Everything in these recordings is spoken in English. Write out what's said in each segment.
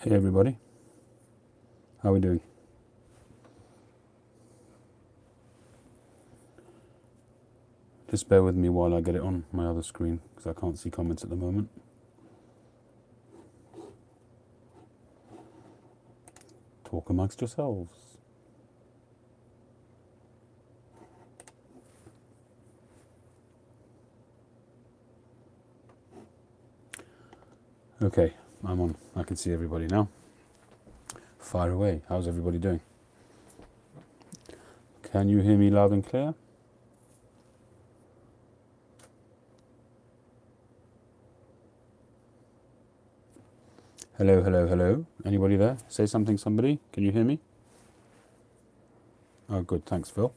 Hey everybody, how are we doing? Just bear with me while I get it on my other screen because I can't see comments at the moment. Talk amongst yourselves. Okay, I'm on. I can see everybody now. Fire away. How's everybody doing? Can you hear me loud and clear? Hello, hello, hello. Anybody there? Say something, somebody. Can you hear me? Oh, good. Thanks, Phil.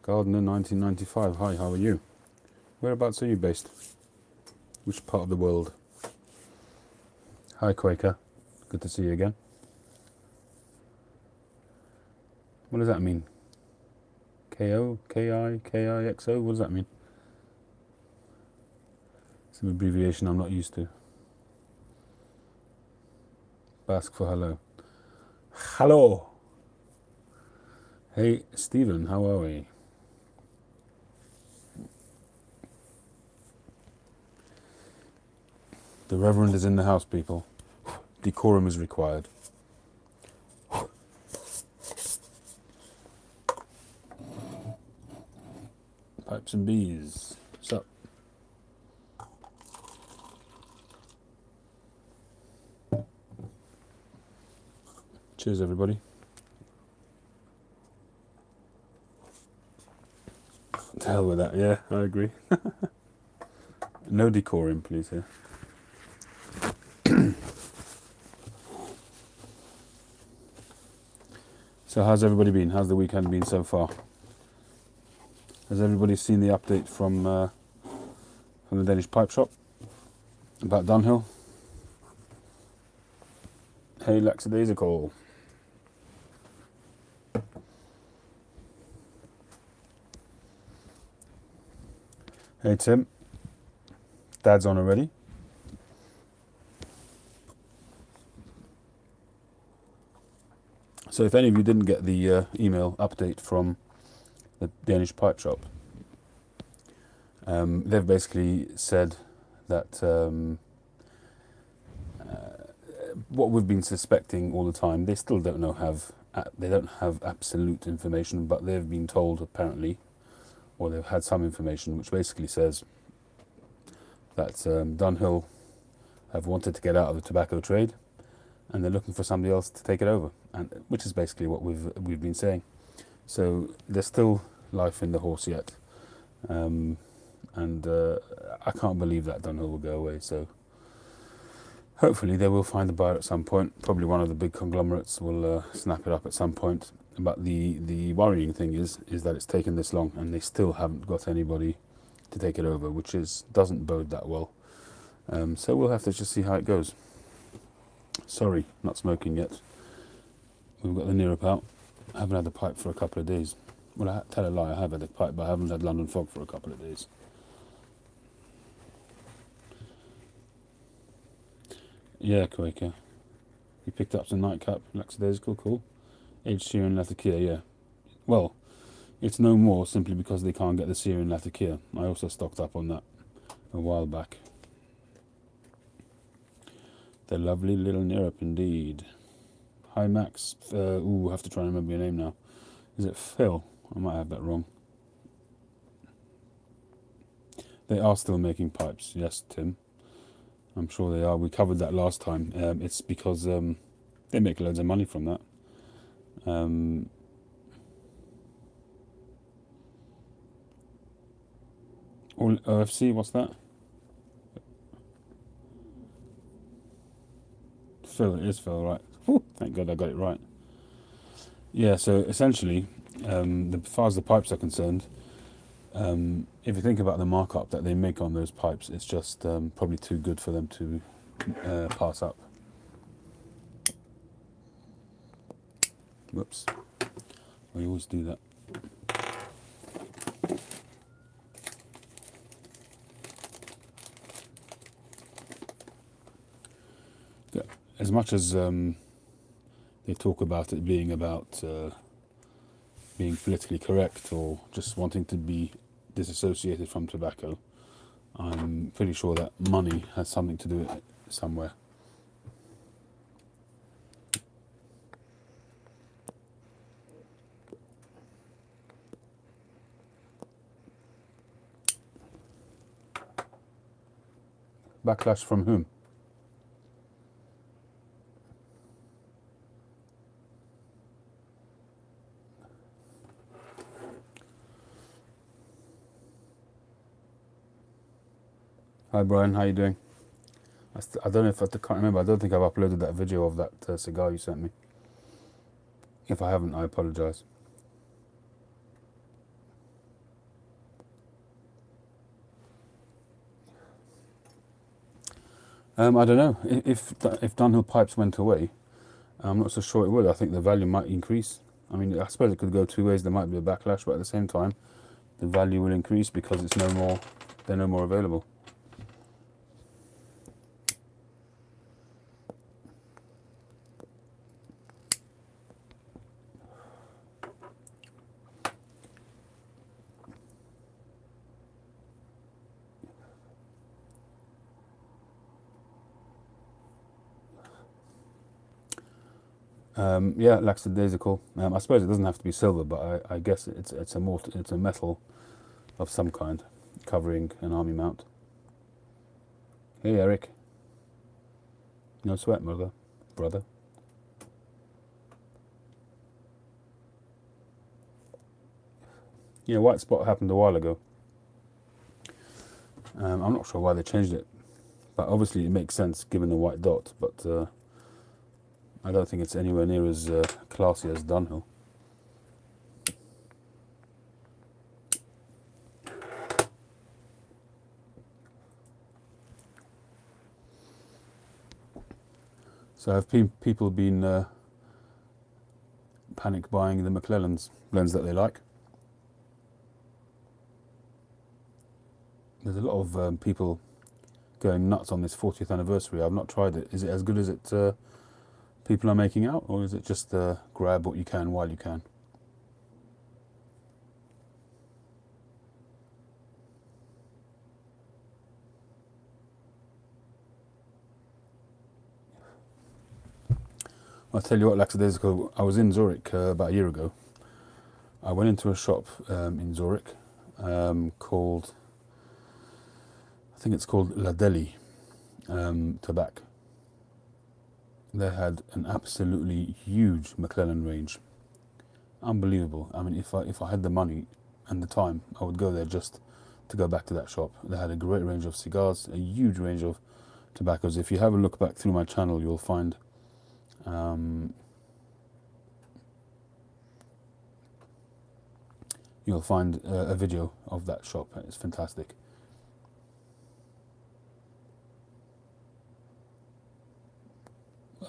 Gardener 1995. Hi, how are you? Whereabouts are you based? Which part of the world? Hi, Quaker. Good to see you again. What does that mean? KO, KI, KIXO? What does that mean? It's an abbreviation I'm not used to. Basque for hello. Hello! Hey, Stephen, how are we? The Reverend is in the house, people. Decorum is required. Pipes and bees. What's up? Cheers, everybody. To hell with that, yeah, I agree. No decorum, please, here. So how's everybody been? How's the weekend been so far? Has everybody seen the update from the Danish pipe shop about Dunhill? Hey, lackadaisical. Hey, Tim. Dad's on already. So if any of you didn't get the email update from the Danish pipe shop, they've basically said that what we've been suspecting all the time, they still don't they don't have absolute information, but they've been told apparently, or they've had some information which basically says that Dunhill have wanted to get out of the tobacco trade, and they're looking for somebody else to take it over, and which is basically what we've been saying. So there's still life in the horse yet, and I can't believe that Dunhill will go away. So hopefully they will find a buyer at some point. Probably one of the big conglomerates will snap it up at some point. But the worrying thing is that it's taken this long, and they still haven't got anybody to take it over, which doesn't bode that well. So we'll have to just see how it goes. Sorry, not smoking yet. We've got the Nerup out. I haven't had the pipe for a couple of days. Well, I tell a lie, I have had the pipe, but I haven't had London Fog for a couple of days. Yeah, Quaker. You picked up some nightcap, lackadaisical, cool. Aged Syrian Latakia, yeah. Well, it's no more simply because they can't get the Syrian Latakia. I also stocked up on that a while back. The lovely little Nerup indeed. Hi Max. I have to try and remember your name now. Is it Phil? I might have that wrong. They are still making pipes, yes, Tim. I'm sure they are. We covered that last time. It's because they make loads of money from that. OFC, what's that? Phil, it is Phil, right? Whew, thank God I got it right. Yeah, so essentially, as far as the pipes are concerned, if you think about the markup that they make on those pipes, it's just probably too good for them to pass up. Whoops. I always do that. as much as they talk about it being about being politically correct or just wanting to be disassociated from tobacco, I'm pretty sure that money has something to do with it somewhere. Backlash from whom? Hi Brian, how you doing? I don't know if I can't remember. I don't think I've uploaded that video of that cigar you sent me. If I haven't, I apologise. I don't know. If Dunhill Pipes went away, I'm not so sure it would. I think the value might increase. I mean, I suppose it could go two ways. There might be a backlash, but at the same time, the value will increase because it's no more. They're no more available. Yeah, lackadaisical. I suppose it doesn't have to be silver, but I guess it's a metal of some kind, covering an army mount. Hey Eric, no sweat, brother. Yeah, white spot happened a while ago. I'm not sure why they changed it, but obviously it makes sense given the white dot. But I don't think it's anywhere near as classy as Dunhill. So have people been panic buying the McClelland's blends that they like? There's a lot of people going nuts on this 40th anniversary. I've not tried it. Is it as good as it people are making out, or is it just grab what you can while you can? I'll tell you what, lackadaisical, I was in Zurich about a year ago. I went into a shop in Zurich called, I think it's called La Deli Tobacco. They had an absolutely huge McClelland range. Unbelievable. I mean, if I had the money and the time, I would go there just to go back to that shop. They had a great range of cigars, a huge range of tobaccos. If you have a look back through my channel, you'll find a video of that shop. It's fantastic.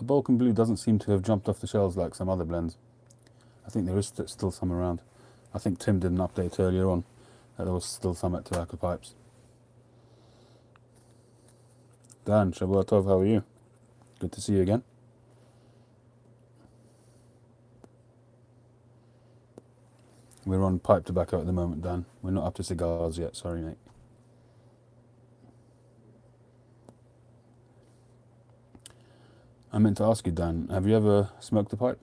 Balkan Blue doesn't seem to have jumped off the shelves like some other blends. I think there is still some around. I think Tim did an update earlier on that there was still some at Tobacco Pipes. Dan, Shabbat Tov, how are you? Good to see you again. We're on pipe tobacco at the moment, Dan. We're not up to cigars yet, sorry mate. I meant to ask you, Dan, have you ever smoked a pipe?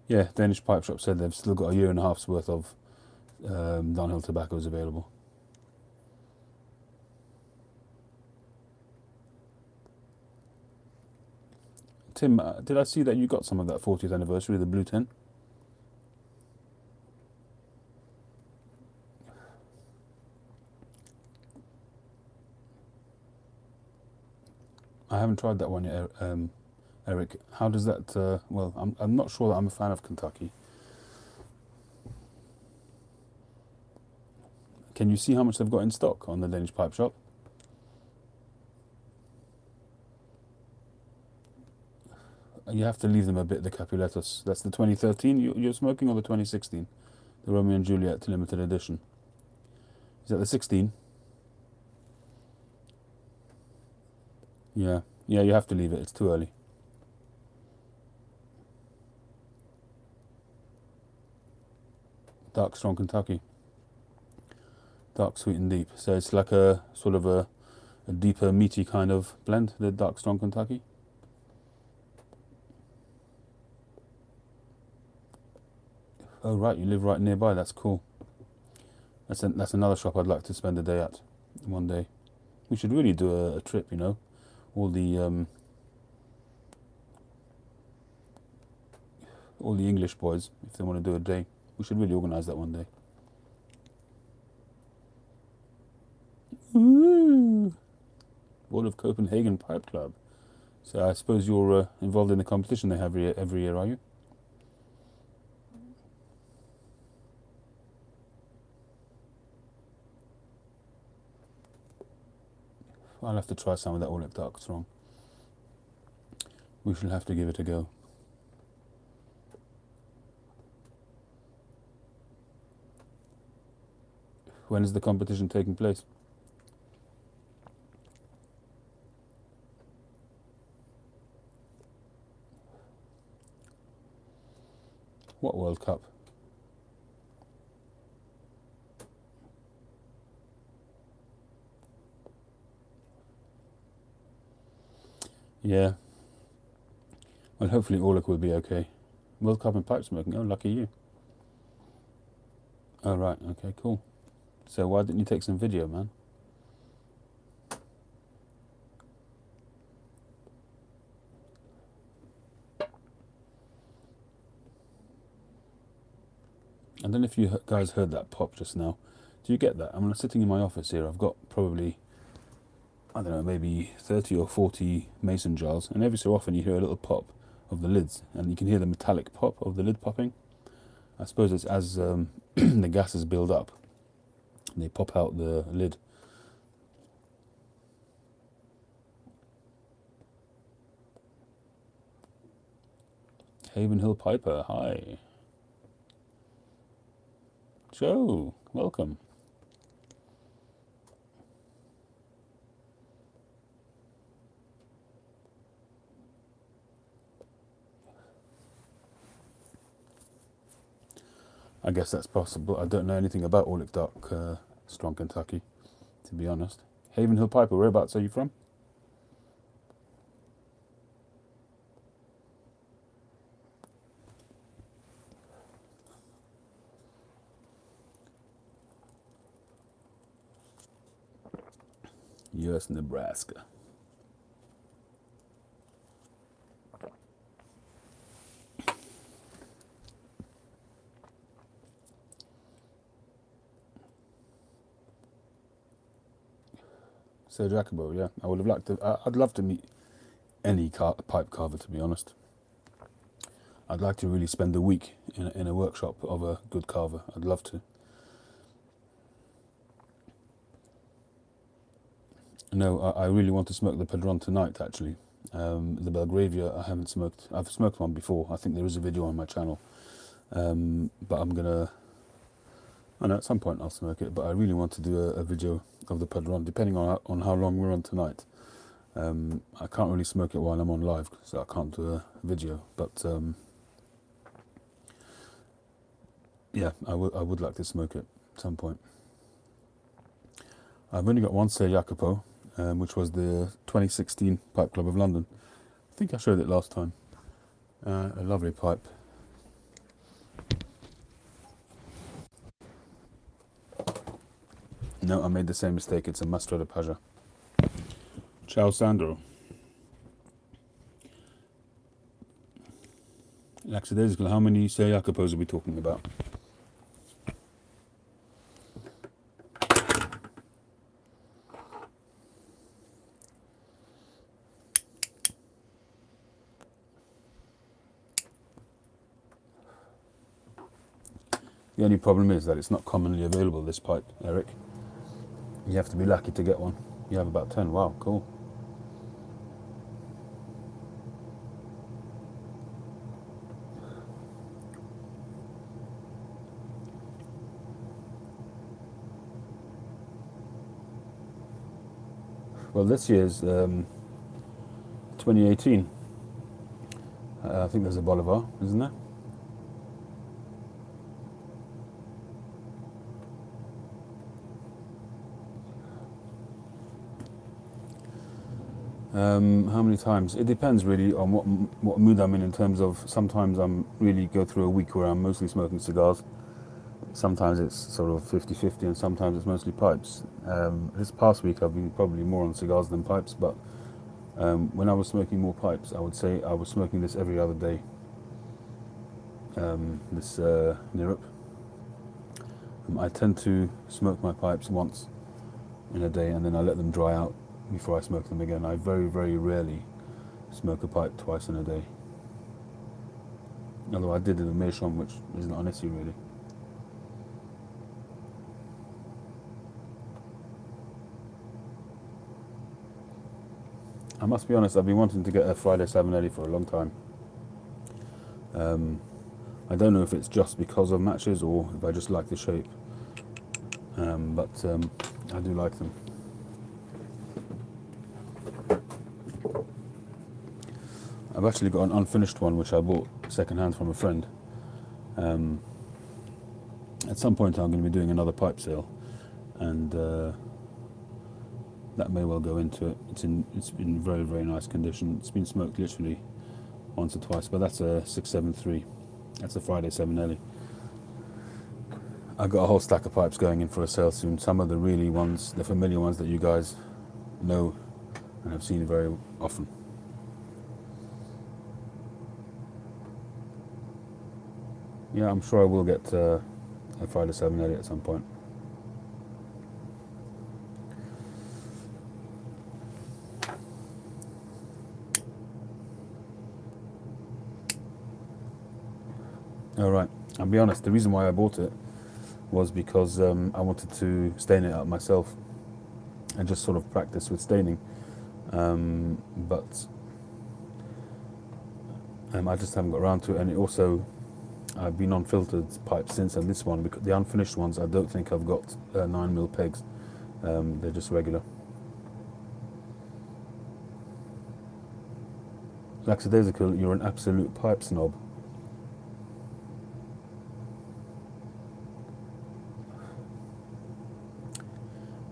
Yeah, Danish Pipe Shop said they've still got a year and a half's worth of Dunhill tobaccos available. Tim, did I see that you got some of that 40th anniversary, the Blue Tin? I haven't tried that one yet, Eric. How does that, well, I'm not sure that I'm a fan of Kentucky. Can you see how much they've got in stock on the Danish Pipe Shop? You have to leave them a bit, the Capuletos. That's the 2013 you're smoking, or the 2016? The Romeo and Juliet limited edition. Is that the 16? Yeah, yeah, you have to leave it. It's too early. Dark strong Kentucky, dark sweet and deep. So it's like a sort of a deeper meaty kind of blend. The dark strong Kentucky. Oh right, you live right nearby. That's cool. That's another shop I'd like to spend a day at, one day. We should really do a trip. You know, all the English boys, if they want to do a day, we should really organise that one day. Ooh. World of Copenhagen Pipe Club. So I suppose you're involved in the competition they have every year, are you? I'll have to try some of that Oleg Dark Strong. We shall have to give it a go. When is the competition taking place? What World Cup? Yeah. Well, hopefully Oleg will be okay. World Cup in pipe smoking. Oh, lucky you. Oh, right. Okay, cool. So why didn't you take some video, man? I don't know if you guys heard that pop just now. Do you get that? I'm sitting in my office here. I've got probably, I don't know, maybe 30 or 40 mason jars, and every so often you hear a little pop of the lids, and you can hear the metallic pop of the lid popping. I suppose it's as the gases build up, they pop out the lid. Haven Hill Piper, hi. Joe, welcome. I guess that's possible. I don't know anything about Oleg Dark Strong Kentucky, to be honest. Haven Hill Piper, whereabouts are you from? US Nebraska. Sir Jacobo, yeah. I would have liked to. I'd love to meet any pipe carver, to be honest. I'd like to really spend a week in a workshop of a good carver. I'd love to. No, I really want to smoke the Padron tonight, actually. The Belgravia, I haven't smoked. I've smoked one before. I think there is a video on my channel. But I'm gonna. I know at some point I'll smoke it, but I really want to do a video of the Padron, depending on how long we're on tonight. I can't really smoke it while I'm on live, so I can't do a video. But yeah, I would like to smoke it at some point. I've only got one Ser Jacopo, which was the 2016 Pipe Club of London. I think I showed it last time. A lovely pipe. No, I made the same mistake. It's a Mastro de Paja. Ciao, Sandro. Lackadaisical, how many Ser Jacopos are we talking about? The only problem is that it's not commonly available, this pipe, Eric. You have to be lucky to get one. You have about 10. Wow, cool. Well, this year's 2018. I think there's a Bolivar, isn't there? How many times? It depends really on what mood I'm in terms of, sometimes I'm really go through a week where I'm mostly smoking cigars. Sometimes it's sort of 50-50 and sometimes it's mostly pipes. This past week I've been probably more on cigars than pipes, but when I was smoking more pipes, I would say I was smoking this every other day. This Nirup. I tend to smoke my pipes once in a day and then I let them dry out before I smoke them again. I very, very rarely smoke a pipe twice in a day. Although I did it in Meerschaum, which is not an issue really. I must be honest, I've been wanting to get a Friday Savinelli for a long time. I don't know if it's just because of matches or if I just like the shape, but I do like them. I've actually got an unfinished one which I bought second hand from a friend. At some point I'm going to be doing another pipe sale, and that may well go into it. It's in very, very nice condition. It's been smoked literally once or twice, but that's a 673. That's a Friday Savinelli. I've got a whole stack of pipes going in for a sale soon. Some of the really ones, the familiar ones that you guys know and have seen very often. Yeah, I'm sure I will get a Friday Savinelli at some point. Alright, I'll be honest, the reason why I bought it was because I wanted to stain it up myself and just sort of practice with staining. But I just haven't got around to it, and it also, I've been on filtered pipes since, and this one, because the unfinished ones, I don't think I've got 9mm pegs. They're just regular. Lackadaisical, you're an absolute pipe snob.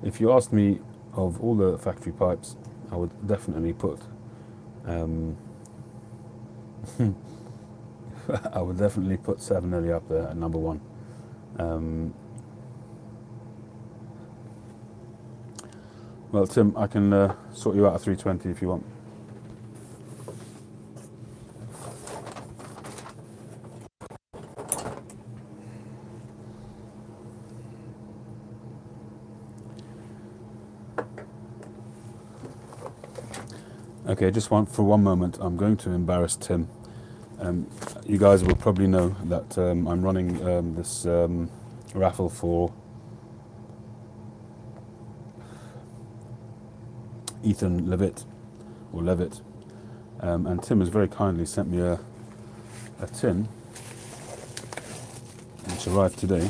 If you asked me of all the factory pipes, I would definitely put I would definitely put Savinelli up there at number one. Well, Tim, I can sort you out a 320 if you want. Okay, just for one moment, I'm going to embarrass Tim. You guys will probably know that I'm running this raffle for Ethan Levitt, or Levitt, and Tim has very kindly sent me a tin, which arrived today,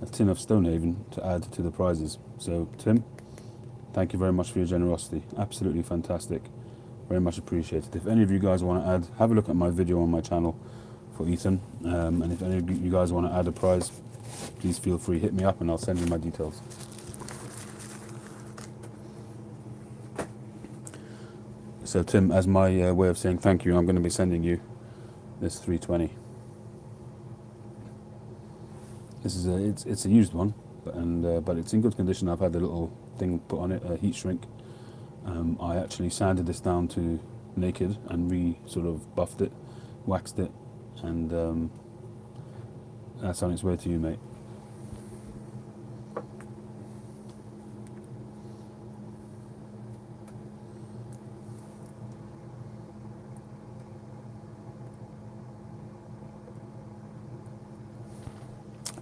a tin of Stonehaven to add to the prizes. So Tim, thank you very much for your generosity. Absolutely fantastic. Very much appreciated. If any of you guys want to add, have a look at my video on my channel for Ethan. And if any of you guys want to add a prize, please feel free, hit me up and I'll send you my details. So Tim, as my way of saying thank you, I'm going to be sending you this 320. This is it's a used one, but it's in good condition. I've had a little thing put on it, a heat shrink. I actually sanded this down to naked and sort of buffed it, waxed it, and that's on its way to you, mate.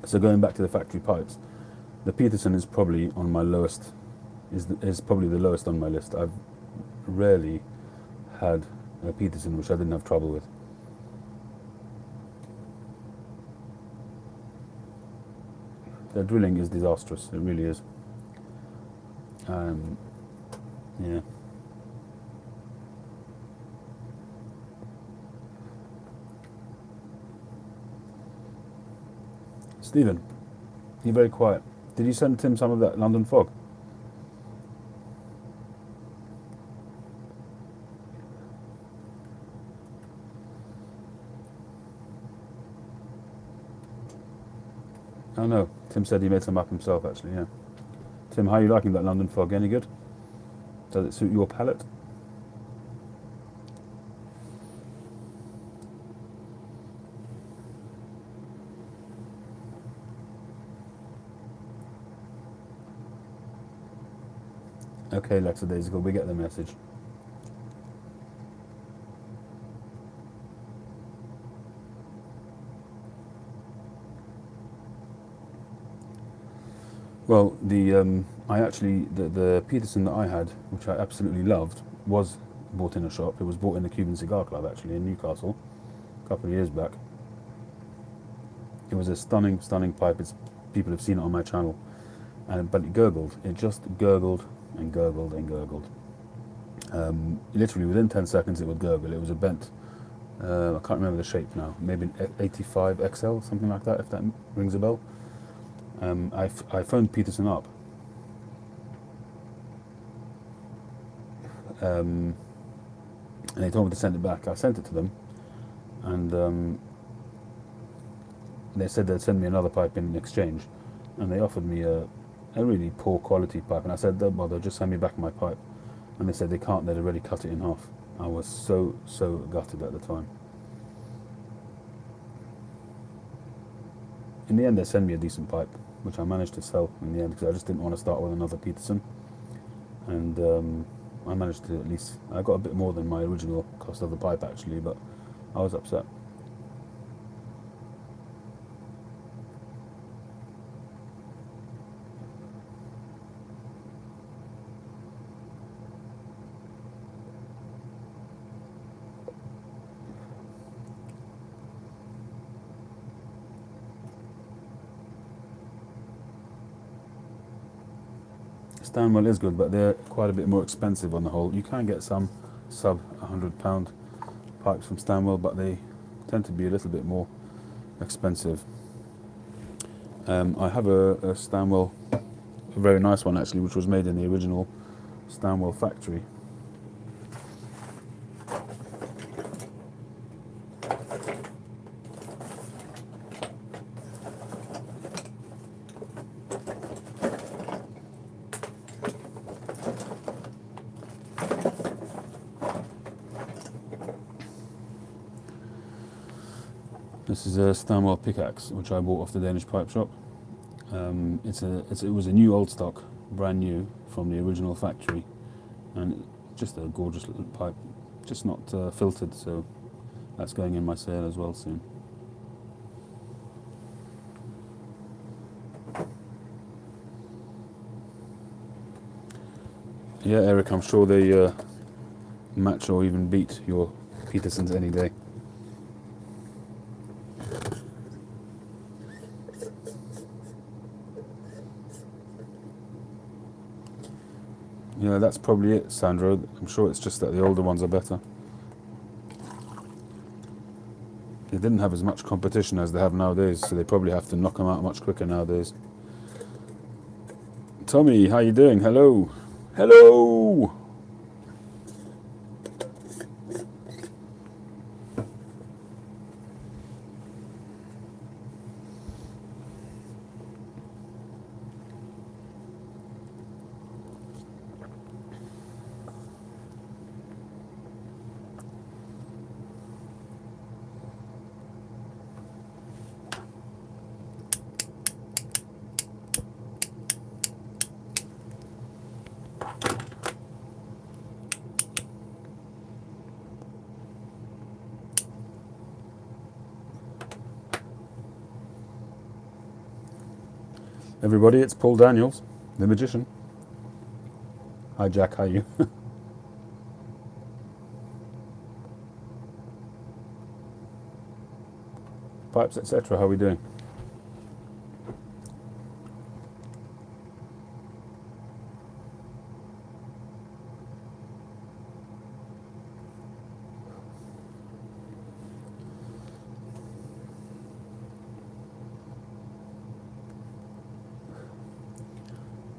So going back to the factory pipes, the Peterson is probably on my lowest. Is probably the lowest on my list. I've rarely had a Peterson which I didn't have trouble with. The drilling is disastrous. It really is. Yeah. Stephen, you're very quiet. Did you send Tim some of that London fog? Oh no, Tim said he made some up himself actually, yeah. Tim, how are you liking that London fog? Any good? Does it suit your palate? Okay, Lackadaisical, we get the message. Well, the Peterson that I had, which I absolutely loved, was bought in a shop. It was bought in the Cuban Cigar Club actually in Newcastle a couple of years back. It was a stunning, stunning pipe. People have seen it on my channel, but it gurgled. It just gurgled and gurgled and gurgled. Literally within 10 seconds it would gurgle. It was a bent. I can't remember the shape now. Maybe an 85 XL, something like that. If that rings a bell. I phoned Peterson up. And they told me to send it back. I sent it to them, and they said they'd send me another pipe in exchange, and they offered me a really poor quality pipe, and I said, don't bother, just send me back my pipe. And they said they can't, they'd already cut it in half. I was so gutted at the time. In the end they sent me a decent pipe, which I managed to sell in the end, because I just didn't want to start with another Peterson. And I managed to at least, I got a bit more than my original cost of the pipe actually, but I was upset. Stanwell is good, but they're quite a bit more expensive on the whole. You can get some sub £100 pipes from Stanwell, but they tend to be a little bit more expensive. I have a Stanwell, a very nice one actually, which was made in the original Stanwell factory. This is a Stanwell pickaxe, which I bought off the Danish pipe shop. It was a new old stock, brand new from the original factory, and just a gorgeous little pipe, just not filtered, so that's going in my sale as well soon. Yeah, Eric, I'm sure they match or even beat your Petersons any day. Yeah, that's probably it, Sandro. I'm sure it's just that the older ones are better. They didn't have as much competition as they have nowadays, so they probably have to knock them out much quicker nowadays. Tommy, how you doing? Hello. Hello! Everybody, it's Paul Daniels, the magician. Hi Jack, how are you? Pipes, etc., how are we doing?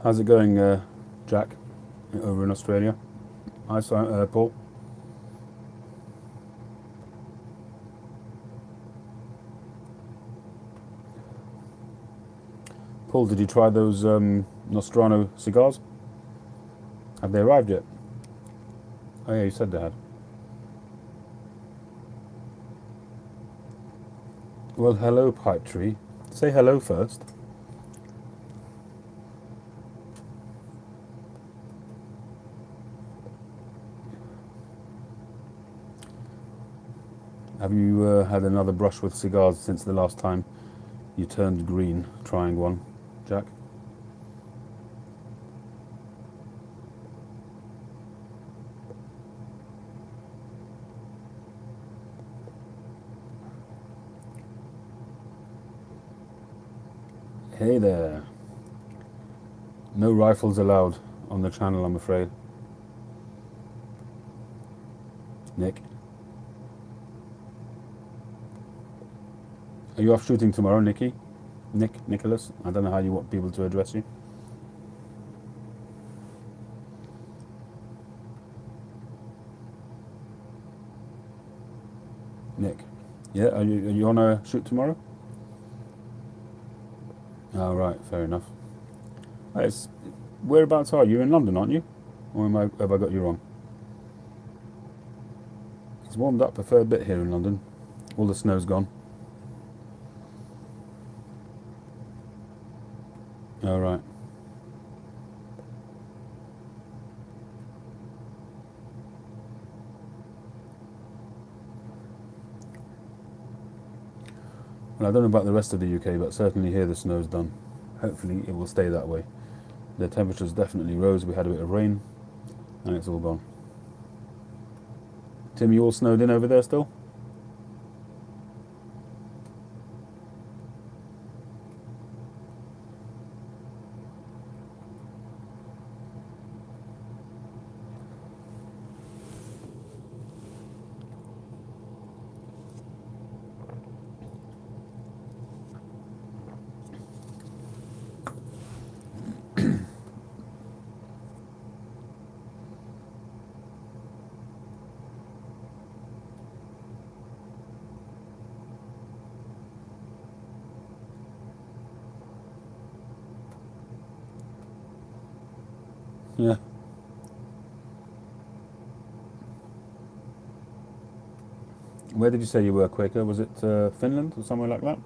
How's it going, Jack, over in Australia? Hi, Paul. Paul, did you try those Nostrano cigars? Have they arrived yet? Oh yeah, you said they had. Well, hello, Pipe Tree. Say hello first. Have you had another brush with cigars since the last time you turned green trying one, Jack? Hey there. No rifles allowed on the channel, I'm afraid. Nick. Are you off shooting tomorrow, Nicky? Nicholas? I don't know how you want people to address you. Nick. Yeah, are you on a shoot tomorrow? Oh, right, fair enough. Whereabouts are you? You're in London, aren't you? Or have I got you wrong? It's warmed up a fair bit here in London. All the snow's gone. Oh, right. Well, I don't know about the rest of the UK, but certainly here the snow's done. Hopefully it will stay that way. The temperatures definitely rose. We had a bit of rain, and it's all gone. Tim, you all snowed in over there still? Yeah. Where did you say you were, Quaker? Was it Finland or somewhere like that?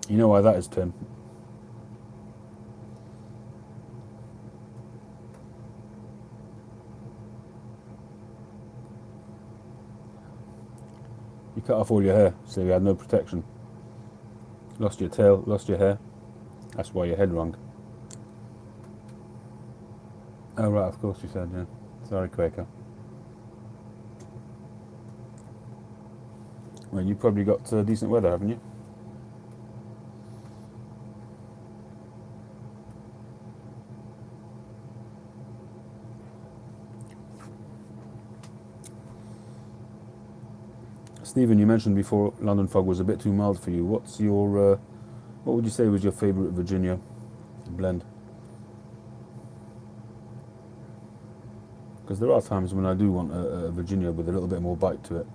You know why that is, Tim? You cut off all your hair, so you had no protection. Lost your tail, lost your hair. That's why your head wrung. Oh, right, of course you said, yeah. Sorry, Quaker. Well, you probably got decent weather, haven't you? Stephen, you mentioned before London fog was a bit too mild for you. What's your, what would you say was your favourite Virginia blend? Because there are times when I do want a Virginia with a little bit more bite to it.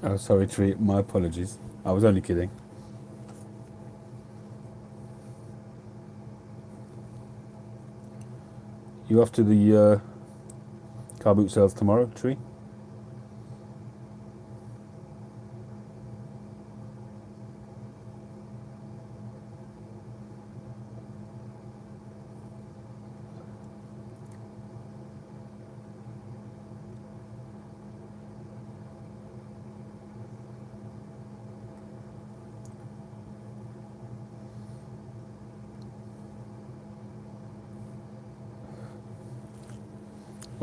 Oh, sorry, Tree. My apologies. I was only kidding. You off to the car boot sales tomorrow, Tree?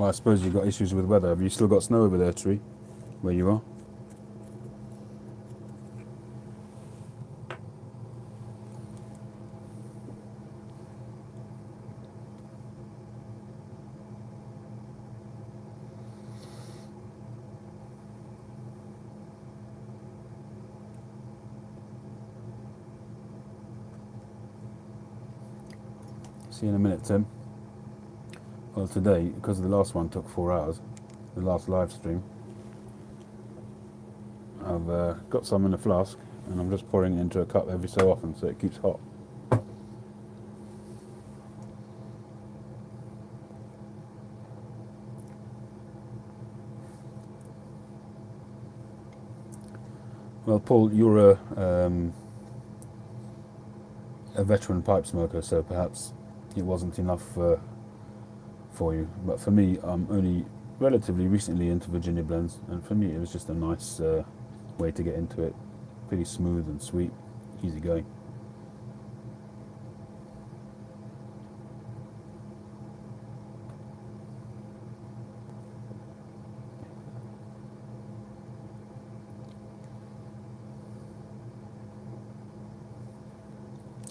Well, I suppose you've got issues with weather. Have you still got snow over there, Tree, where you are? See you in a minute, Tim. Well, today, because the last one took 4 hours, the last live stream, I've got some in a flask, and I'm just pouring it into a cup every so often so it keeps hot. Well, Paul, you're a veteran pipe smoker, so perhaps it wasn't enough for you. But for me, I'm only relatively recently into Virginia blends, and for me it was just a nice way to get into it. Pretty smooth and sweet, easy going.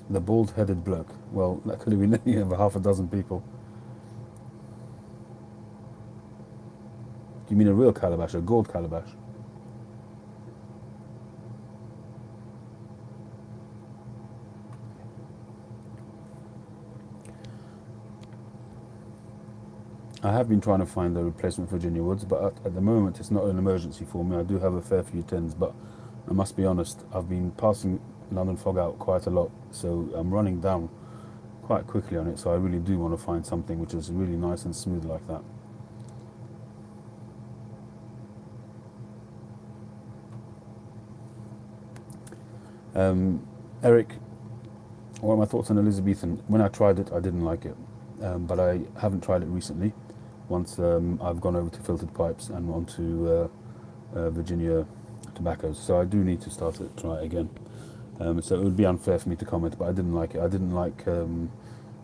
The bald-headed bloke. Well, luckily we only have half a dozen people. Do you mean a real calabash, a gold calabash? I have been trying to find a replacement for Virginia Woods, but at the moment it's not an emergency for me. I do have a fair few tins, but I must be honest, I've been passing London Fog out quite a lot, so I'm running down quite quickly on it, so I really do want to find something which is really nice and smooth like that. Eric, what are my thoughts on Elizabethan? When I tried it, I didn't like it, but I haven't tried it recently. Once I've gone over to filtered pipes and onto Virginia tobaccos, so I do need to start it, try it again. So it would be unfair for me to comment, but I didn't like it. I didn't like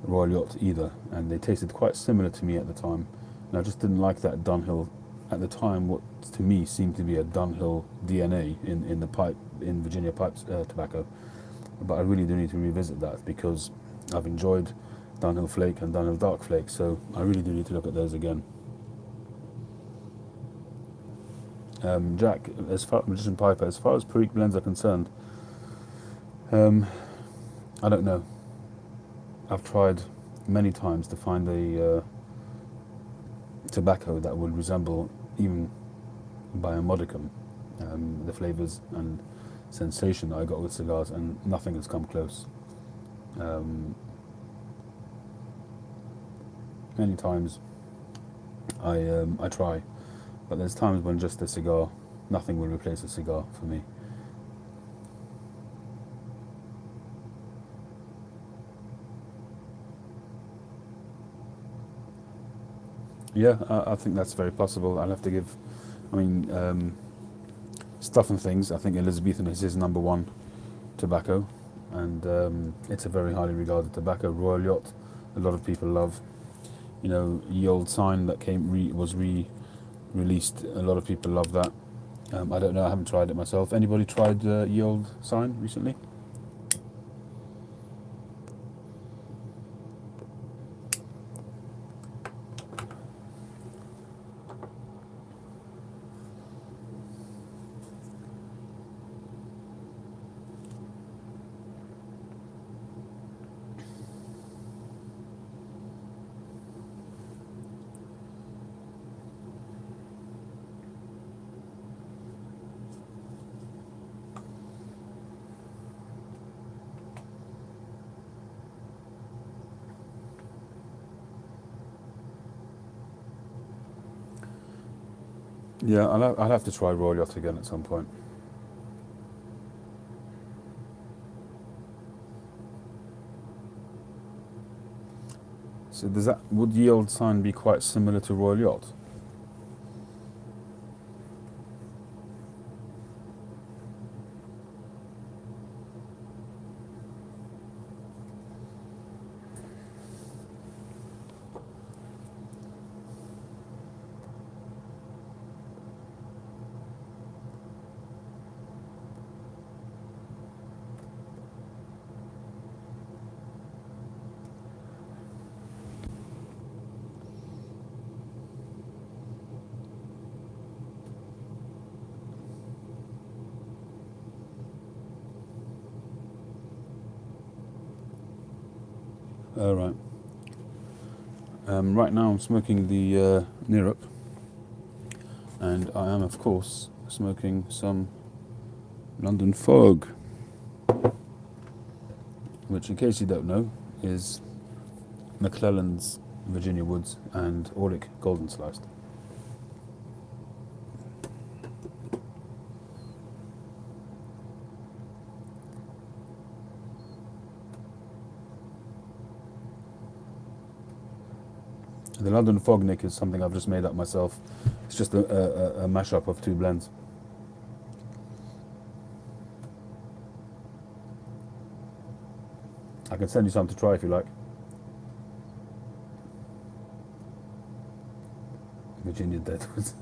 Royal Yacht either, and they tasted quite similar to me at the time, and I just didn't like that Dunhill at the time. What to me seemed to be a Dunhill DNA in the pipe, in Virginia pipes tobacco, but I really do need to revisit that because I've enjoyed Dunhill Flake and Dunhill Dark Flake, so I really do need to look at those again. Jack, as far Magician Piper, as far as Perique blends are concerned, I don't know. I've tried many times to find a tobacco that would resemble, even by a modicum, the flavours and sensation that I got with cigars, and nothing has come close. Many times I try, but there's times when just a cigar, nothing will replace a cigar for me. Yeah, I think that's very possible. I'll have to give, I mean, Stuff and Things, I think Elizabethan is his #1 tobacco, and it's a very highly regarded tobacco. Royal Yacht, a lot of people love. You know, Ye Old Sign that was re-released, a lot of people love that. I don't know, I haven't tried it myself. Anybody tried Ye Old Sign recently? Yeah, I'll have to try Royal Yacht again at some point. So would Ye Old Sign be quite similar to Royal Yacht? Right. Right now I'm smoking the Nirup, and I am of course smoking some London Fog, which, in case you don't know, is McClelland's Virginia Woods and Orlick Golden Sliced. The London Fog, Nick, is something I've just made up myself. It's just a mashup of two blends. I can send you some to try if you like. Virginia Deadwoods.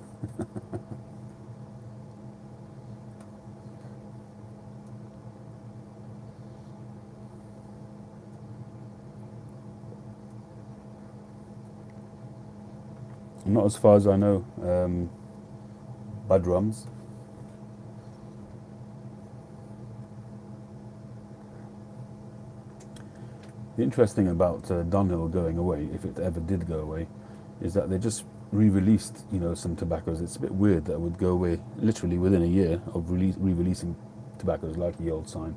Not as far as I know. Bud Rums. The interesting about Dunhill going away, if it ever did go away, is that they just re-released, some tobaccos. It's a bit weird that it would go away literally within a year of re-releasing tobaccos like the old sign.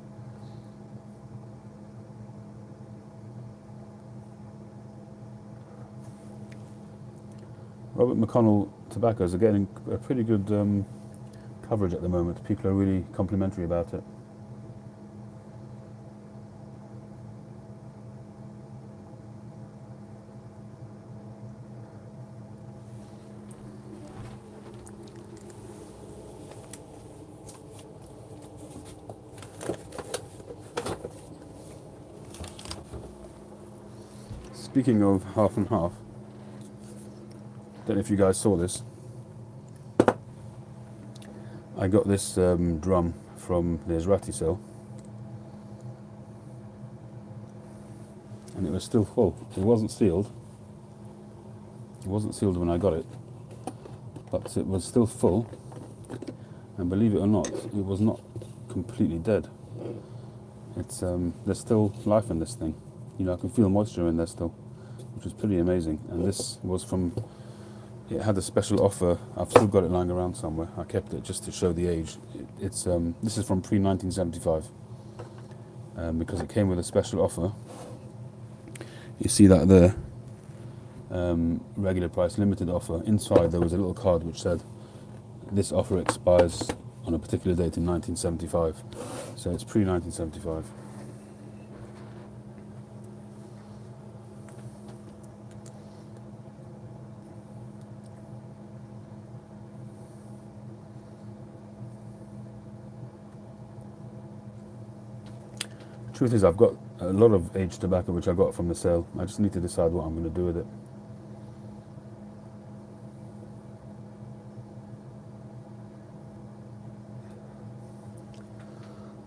Robert McConnell tobaccos are getting a pretty good coverage at the moment. People are really complimentary about it. Speaking of half and half, don't know if you guys saw this. I got this drum from the Esrati sale, and it was still full. It wasn't sealed. It wasn't sealed when I got it, but it was still full. And believe it or not, it was not completely dead. It's there's still life in this thing. I can feel moisture in there still, which is pretty amazing. And this was from, it had a special offer. I've still got it lying around somewhere. I kept it just to show the age. This is from pre-1975, because it came with a special offer. You see that there, regular price, limited offer. Inside there was a little card which said, this offer expires on a particular date in 1975. So it's pre-1975. Truth is, I've got a lot of aged tobacco which I got from the sale. I just need to decide what I'm going to do with it.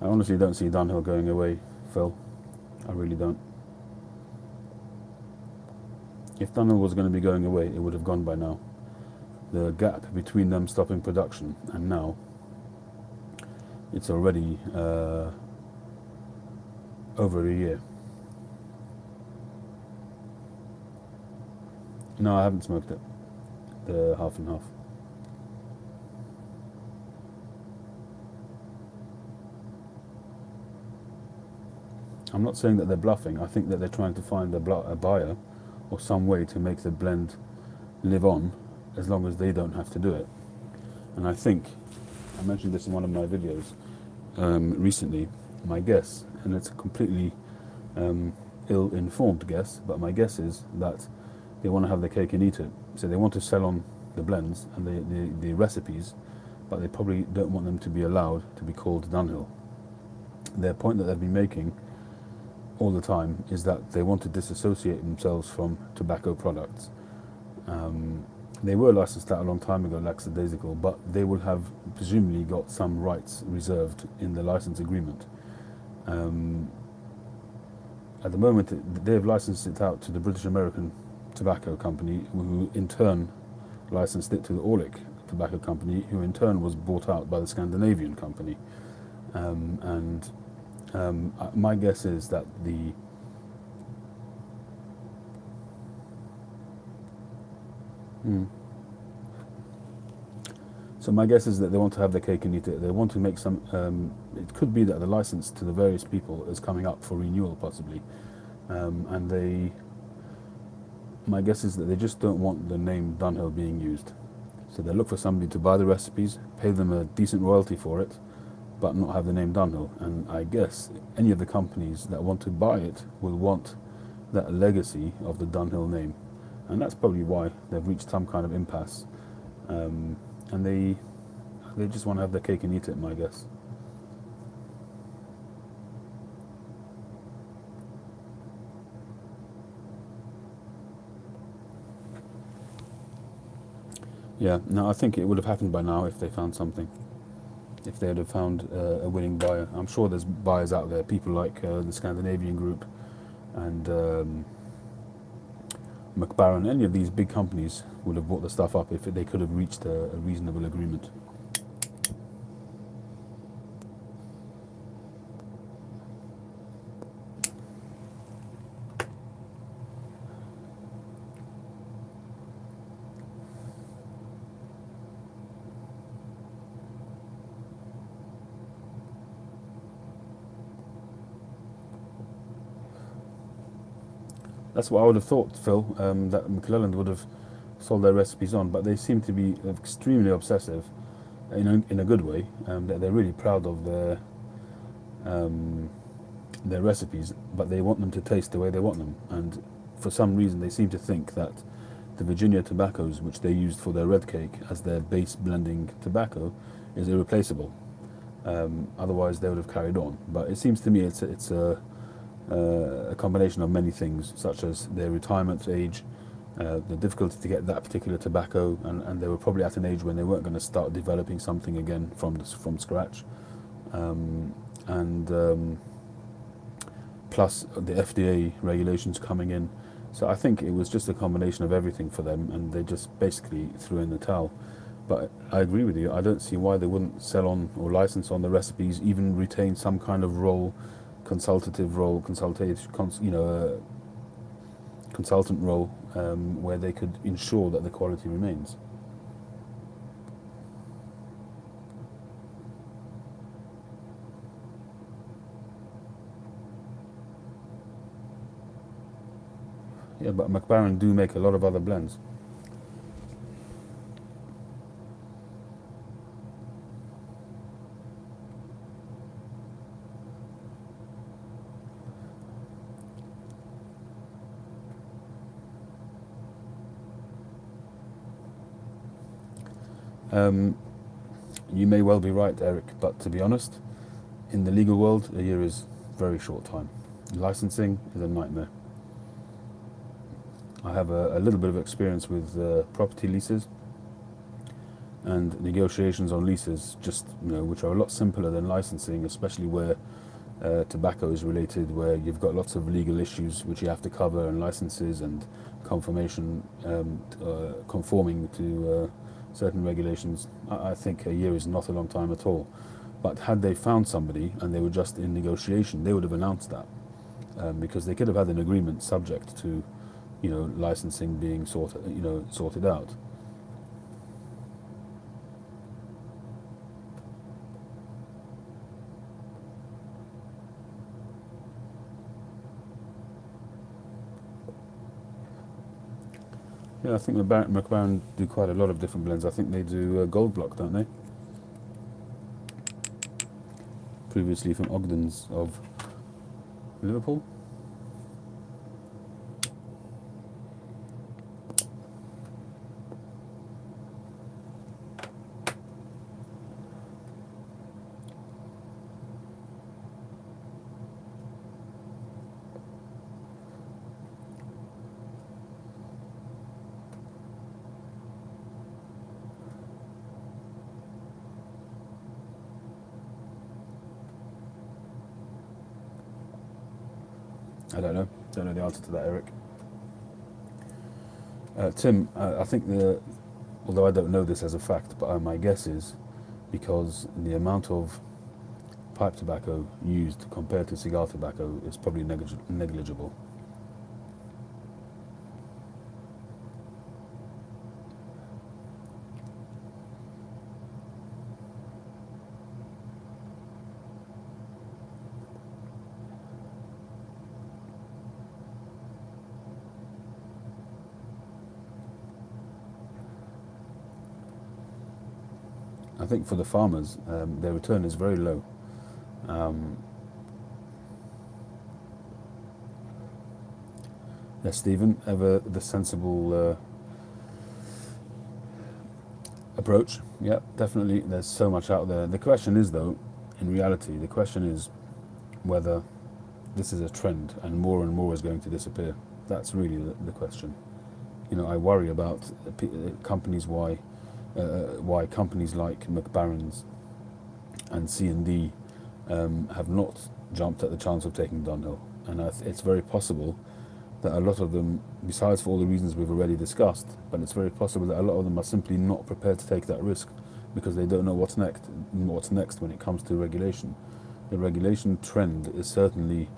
I honestly don't see Dunhill going away, Phil. I really don't. If Dunhill was going to be going away, it would have gone by now. The gap between them stopping production and now, it's already over a year. No, I haven't smoked it. The half and half. I'm not saying that they're bluffing. I think that they're trying to find a buyer or some way to make the blend live on as long as they don't have to do it. And I think, I mentioned this in one of my videos recently, my guess, and it's a completely ill-informed guess, but my guess is that they want to have their cake and eat it. So they want to sell on the blends and the recipes, but they probably don't want them to be allowed to be called Dunhill. Their point that they've been making all the time is that they want to disassociate themselves from tobacco products. They were licensed out a long time ago, lackadaisical, but they will have presumably got some rights reserved in the license agreement. At the moment, they've licensed it out to the British American Tobacco Company, who in turn licensed it to the Orlick Tobacco Company, who in turn was bought out by the Scandinavian company. My guess is that Mm. So my guess is that they want to have their cake and eat it. They want to make some. It could be that the license to the various people is coming up for renewal, possibly, and they. My guess is that they just don't want the name Dunhill being used. So they look for somebody to buy the recipes, pay them a decent royalty for it, but not have the name Dunhill. And I guess any of the companies that want to buy it will want that legacy of the Dunhill name, and that's probably why they've reached some kind of impasse. And they just want to have their cake and eat it, my guess. Yeah, no, I think it would have happened by now if they found something. If they would have found a winning buyer. I'm sure there's buyers out there, people like the Scandinavian Group and McBaron. Any of these big companies would have bought the stuff up if they could have reached a reasonable agreement. That's what I would have thought, Phil, that McClelland would have sold their recipes on, but they seem to be extremely obsessive, in a good way. That they're really proud of their recipes, but they want them to taste the way they want them. And for some reason, they seem to think that the Virginia tobaccos, which they used for their red cake as their base blending tobacco, is irreplaceable. Otherwise, they would have carried on. But it seems to me it's a combination of many things, such as their retirement age, the difficulty to get that particular tobacco, and they were probably at an age when they weren't going to start developing something again from scratch, and plus the FDA regulations coming in. So I think it was just a combination of everything for them, and they just basically threw in the towel. But I agree with you. I don't see why they wouldn't sell on or license on the recipes, even retain some kind of role, consultative role, consultant role, where they could ensure that the quality remains. Yeah, but McBaron do make a lot of other blends. You may well be right, Eric, but to be honest, in the legal world, a year is a very short time. Licensing is a nightmare. I have a little bit of experience with property leases and negotiations on leases, just which are a lot simpler than licensing, especially where tobacco is related, where you've got lots of legal issues which you have to cover, and licenses and confirmation, conforming to certain regulations. I think a year is not a long time at all. But had they found somebody and they were just in negotiation, they would have announced that, because they could have had an agreement subject to, licensing being sorted out. Yeah, I think McBaron do quite a lot of different blends. I think they do Gold Block, don't they? Previously from Ogden's of Liverpool. I don't know. Don't know the answer to that, Eric. Tim, I think although I don't know this as a fact, but my guess is because the amount of pipe tobacco used compared to cigar tobacco is probably negligible. I think for the farmers, their return is very low. Um, yes, Stephen, ever the sensible approach. Yeah, definitely. There's so much out there. The question is, though, in reality, the question is whether this is a trend and more is going to disappear. That's really the question. You know, I worry about companies why companies like McBaren's and C&D have not jumped at the chance of taking Dunhill, and it's very possible that a lot of them, besides for all the reasons we've already discussed, but it's very possible that a lot of them are simply not prepared to take that risk because they don't know what's next when it comes to regulation. The regulation trend is certainly,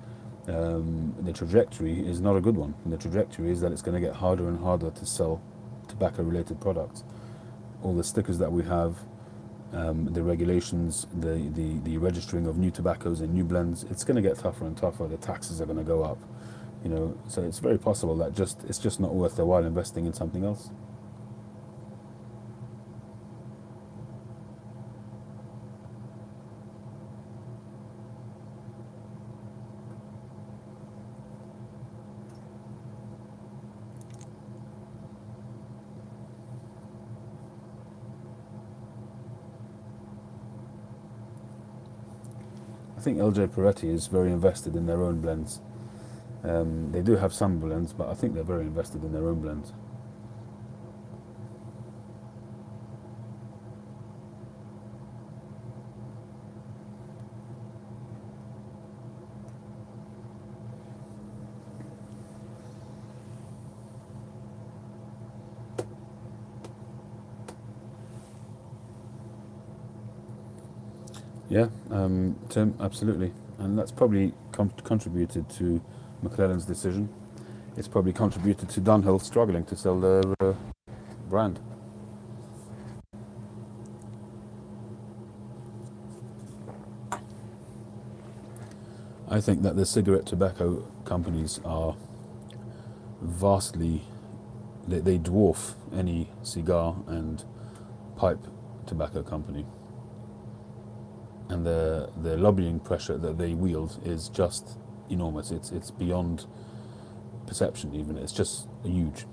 the trajectory is not a good one. The trajectory is that it's going to get harder and harder to sell tobacco-related products. All the stickers that we have, the regulations, the registering of new tobaccos and new blends, it's going to get tougher and tougher. The taxes are going to go up. You know, so it's very possible that it's just not worth their while investing in something else. I think LJ Peretti is very invested in their own blends. They do have some blends, but I think they're very invested in their own blends. Yeah, Tim, absolutely. And that's probably contributed to McClelland's decision. It's probably contributed to Dunhill struggling to sell their brand. I think that the cigarette tobacco companies are vastly, they dwarf any cigar and pipe tobacco company. And the lobbying pressure that they wield is just enormous. It's beyond perception even. It's just huge.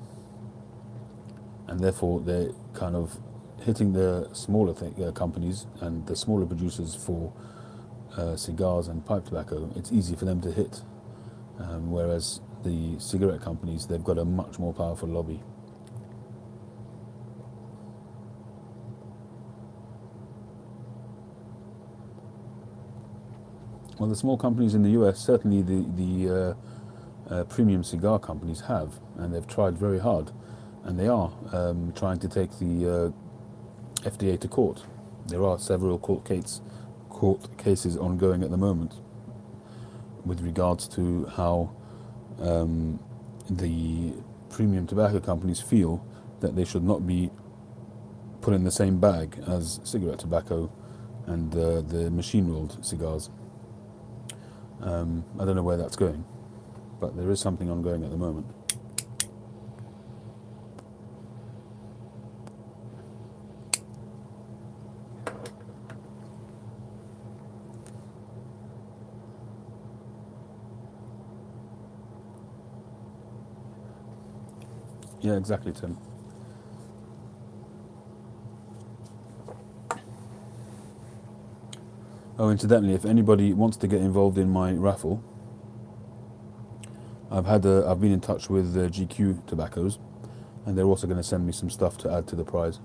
And therefore they're kind of hitting the smaller companies and the smaller producers for cigars and pipe tobacco. It's easy for them to hit, whereas the cigarette companies, they've got a much more powerful lobby. Well, the small companies in the US, certainly the premium cigar companies have, and they've tried very hard, and they are trying to take the FDA to court. There are several court cases ongoing at the moment with regards to how the premium tobacco companies feel that they should not be put in the same bag as cigarette tobacco and the machine-rolled cigars. I don't know where that's going, but there is something ongoing at the moment. Yeah, exactly, Tim. Oh, incidentally, if anybody wants to get involved in my raffle, I've been in touch with GQ Tobaccos, and they're also going to send me some stuff to add to the prize.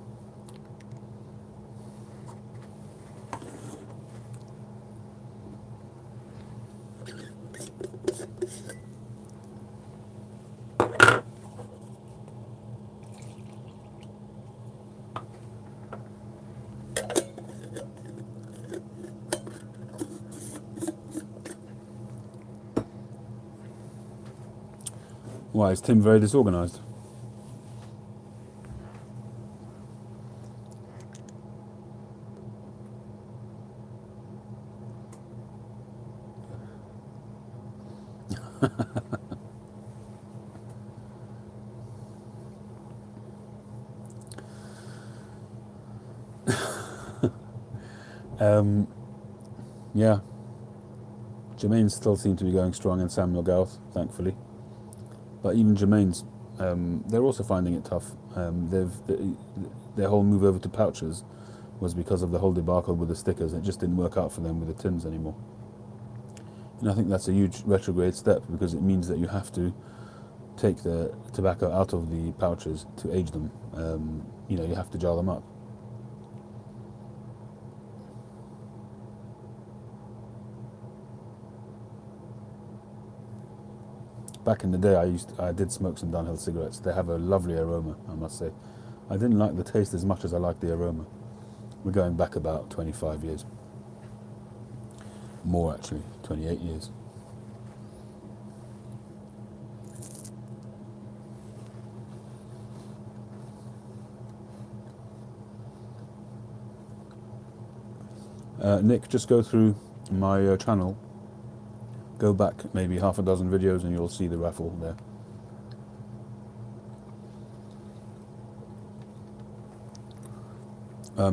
Why, is Tim very disorganized? Yeah, Jermaine still seems to be going strong, and Samuel Gauth, thankfully. But even Jermaine's, they're also finding it tough. Their whole move over to pouches was because of the whole debacle with the stickers. It just didn't work out for them with the tins anymore. And I think that's a huge retrograde step, because it means that you have to take the tobacco out of the pouches to age them. You know, you have to jar them up. Back in the day, I did smoke some Dunhill cigarettes. They have a lovely aroma, I must say. I didn't like the taste as much as I liked the aroma. We're going back about 25 years. More actually, 28 years. Nick, just go through my channel. Go back maybe half a dozen videos and you'll see the raffle there.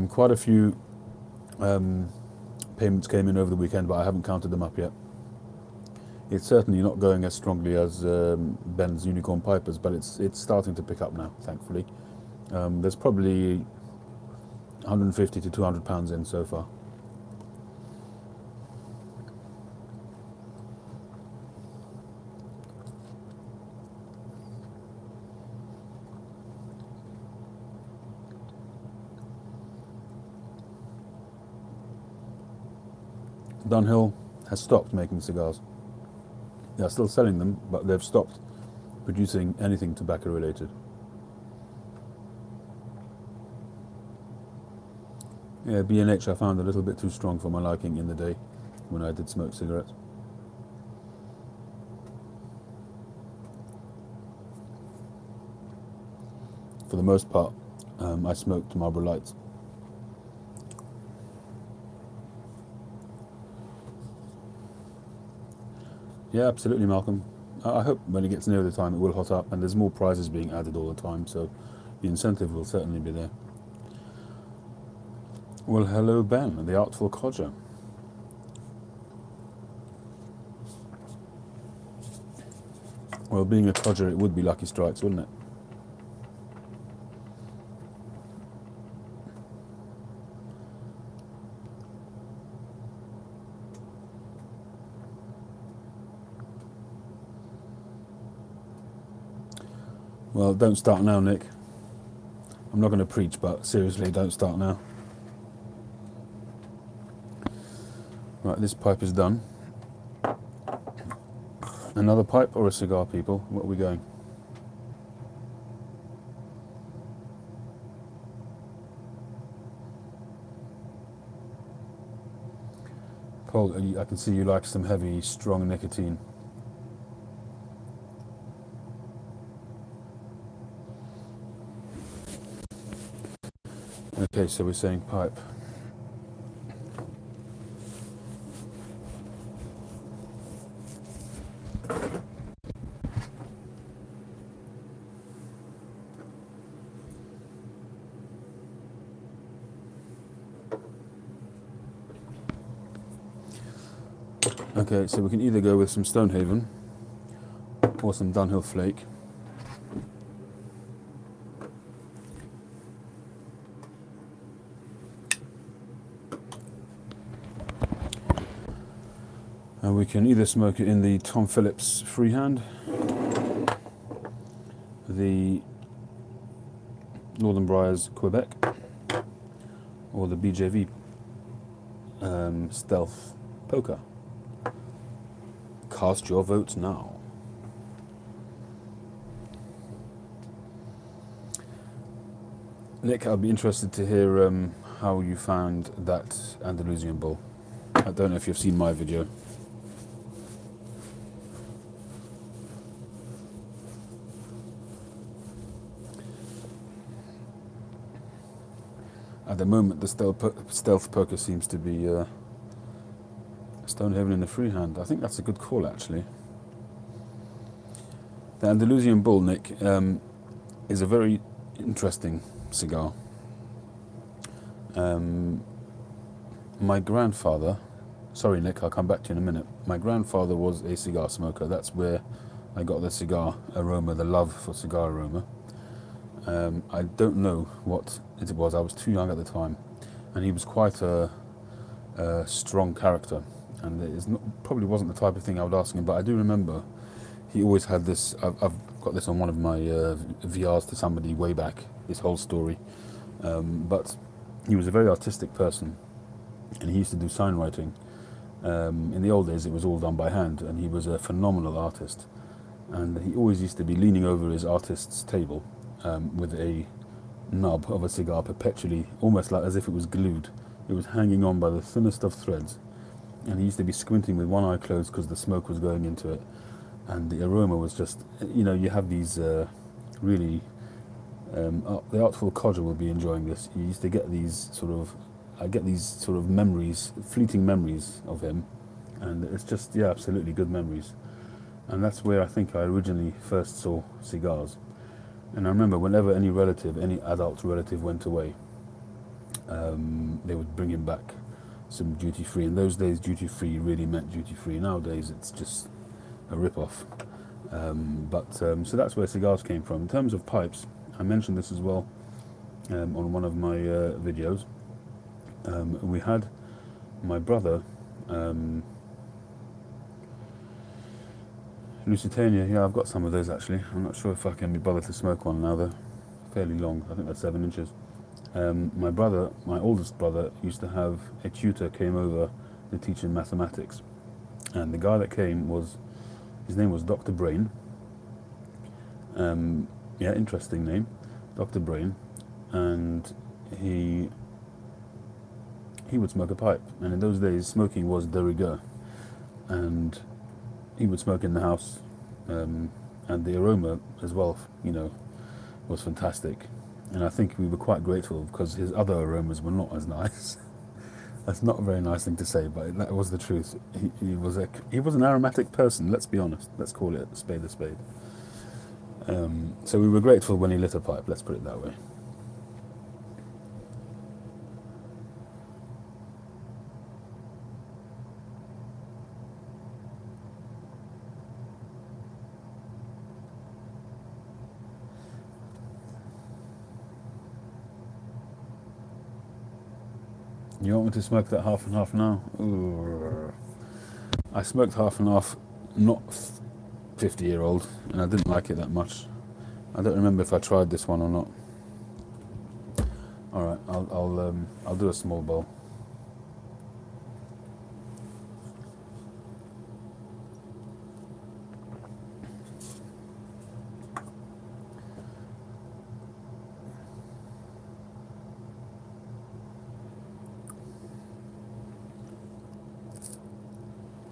Quite a few payments came in over the weekend, but I haven't counted them up yet. It's certainly not going as strongly as Ben's Unicorn Pipers, but it's starting to pick up now, thankfully. There's probably 150 to 200 pounds in so far. Dunhill has stopped making cigars. They are still selling them, but they've stopped producing anything tobacco related. Yeah, B&H I found a little bit too strong for my liking in the day when I did smoke cigarettes. For the most part, I smoked Marlboro Lights. Yeah, absolutely, Malcolm. I hope when it gets near the time it will hot up, and there's more prizes being added all the time, so the incentive will certainly be there. Well, hello, Ben, the Artful Codger. Well, being a codger, it would be Lucky Strikes, wouldn't it? Well, don't start now, Nick. I'm not going to preach, but seriously, don't start now. Right, this pipe is done. Another pipe or a cigar, people? What are we going? Paul, I can see you like some heavy, strong nicotine. Okay, so we're saying pipe. Okay, so we can either go with some Stonehaven or some Dunhill Flake. And we can either smoke it in the Tom Phillips Freehand, the Northern Briars Quebec, or the BJV Stealth Poker. Cast your votes now. Nick, I'd be interested to hear how you found that Andalusian Bull. I don't know if you've seen my video. At the moment, the stealth poker seems to be Stonehaven in the freehand. I think that's a good call, actually. The Andalusian Bull, Nick, is a very interesting cigar. my grandfather, sorry Nick, I'll come back to you in a minute. My grandfather was a cigar smoker. That's where I got the cigar aroma, the love for cigar aroma. I don't know what it was. I was too young at the time, and he was quite a strong character, and it probably wasn't the type of thing I would ask him. But I do remember he always had this. I've got this on one of my VRs to somebody way back. This whole story, but he was a very artistic person, and he used to do sign writing. In the old days, it was all done by hand, and he was a phenomenal artist. And he always used to be leaning over his artist's table with a nub of a cigar perpetually, almost like as if it was glued. It was hanging on by the thinnest of threads, and he used to be squinting with one eye closed because the smoke was going into it, and the aroma was just, you know, you have these really, the Artful Codger will be enjoying this. You used to get these sort of, I get these sort of memories, fleeting memories of him, and it's just, yeah, absolutely good memories. And that's where I think I originally first saw cigars. And I remember whenever any relative, any adult relative went away, they would bring him back some duty-free. In those days, duty-free really meant duty-free. Nowadays, it's just a rip-off. So that's where cigars came from. In terms of pipes, I mentioned this as well on one of my videos. We had my brother, Lusitania. Yeah, I've got some of those actually. I'm not sure if I can be bothered to smoke one now. They're fairly long. I think they're 7 inches. My brother, my oldest brother, used to have a tutor came over to teach him mathematics, and the guy that came his name was Dr. Brain. Yeah, interesting name, Dr. Brain, and he would smoke a pipe, and in those days smoking was de rigueur, and he would smoke in the house, and the aroma as well, you know, was fantastic. And I think we were quite grateful because his other aromas were not as nice. That's not a very nice thing to say, but that was the truth. He was an aromatic person, let's be honest. Let's call it a spade a spade. So we were grateful when he lit a pipe, let's put it that way. You want me to smoke that half and half now? Ooh. I smoked half and half, not 50-year-old, and I didn't like it that much. I don't remember if I tried this one or not. All right, I'll do a small bowl.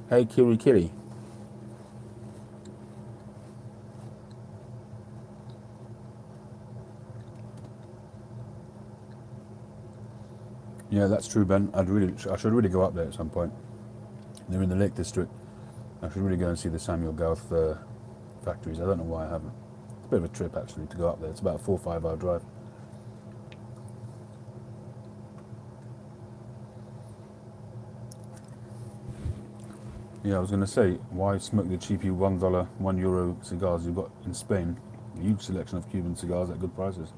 Hey, Kiri Kitty. Yeah, that's true, Ben. I should really go up there at some point. They're in the Lake District. I should really go and see the Samuel Gauth factories. I don't know why I haven't. It's a bit of a trip, actually, to go up there. It's about a 4 or 5 hour drive. Yeah, I was going to say, why smoke the cheapy $1, €1 cigars you've got in Spain? A huge selection of Cuban cigars at good prices.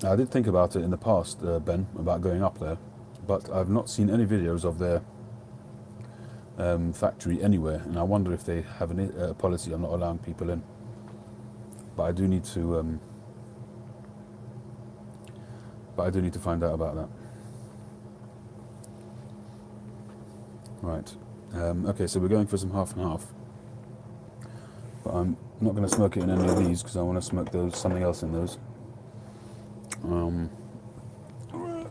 I did think about it in the past, Ben, about going up there, but I've not seen any videos of their factory anywhere, and I wonder if they have a policy of not allowing people in. But I do need to. Find out about that. Right. Okay, so we're going for some half and half. But I'm not going to smoke it in any of these because I want to smoke something else in those.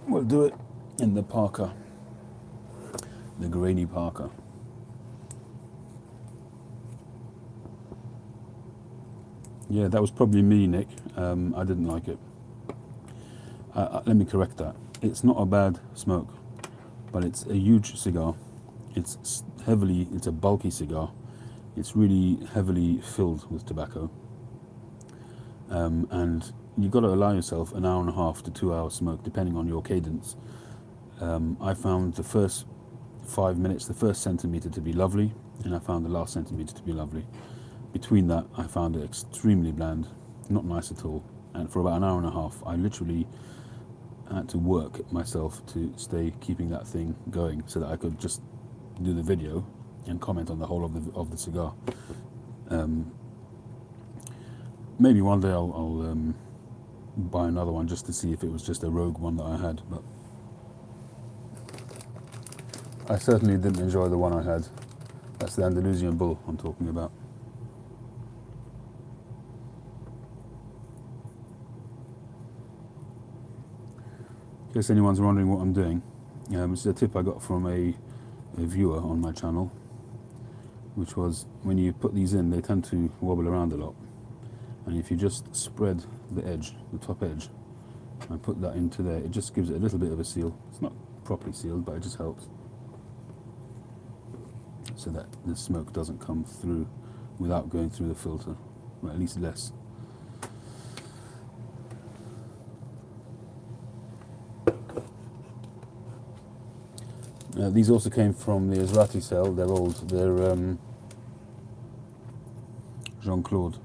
We'll do it in the Parker, the Grainy Parker. Yeah, that was probably me, Nick. I didn't like it. Let me correct that. It's not a bad smoke, but it's a huge cigar. It's a bulky cigar. It's really heavily filled with tobacco. And you've got to allow yourself an hour and a half to 2 hours smoke, depending on your cadence. I found the first 5 minutes, the first centimetre to be lovely, and I found the last centimetre to be lovely. Between that, I found it extremely bland, not nice at all. And for about an hour and a half, I literally had to work myself to stay keeping that thing going so that I could just do the video and comment on the whole of the cigar. Maybe one day I'll buy another one just to see if it was just a rogue one that I had, but I certainly didn't enjoy the one I had. That's the Andalusian Bull I'm talking about. In case anyone's wondering what I'm doing, this is a tip I got from a viewer on my channel, which was when you put these in, they tend to wobble around a lot. And if you just spread the edge, the top edge, and put that into there, it just gives it a little bit of a seal. It's not properly sealed, but it just helps, so that the smoke doesn't come through without going through the filter, or at least less. These also came from the Esrati cell. They're old. They're Jean-Claude.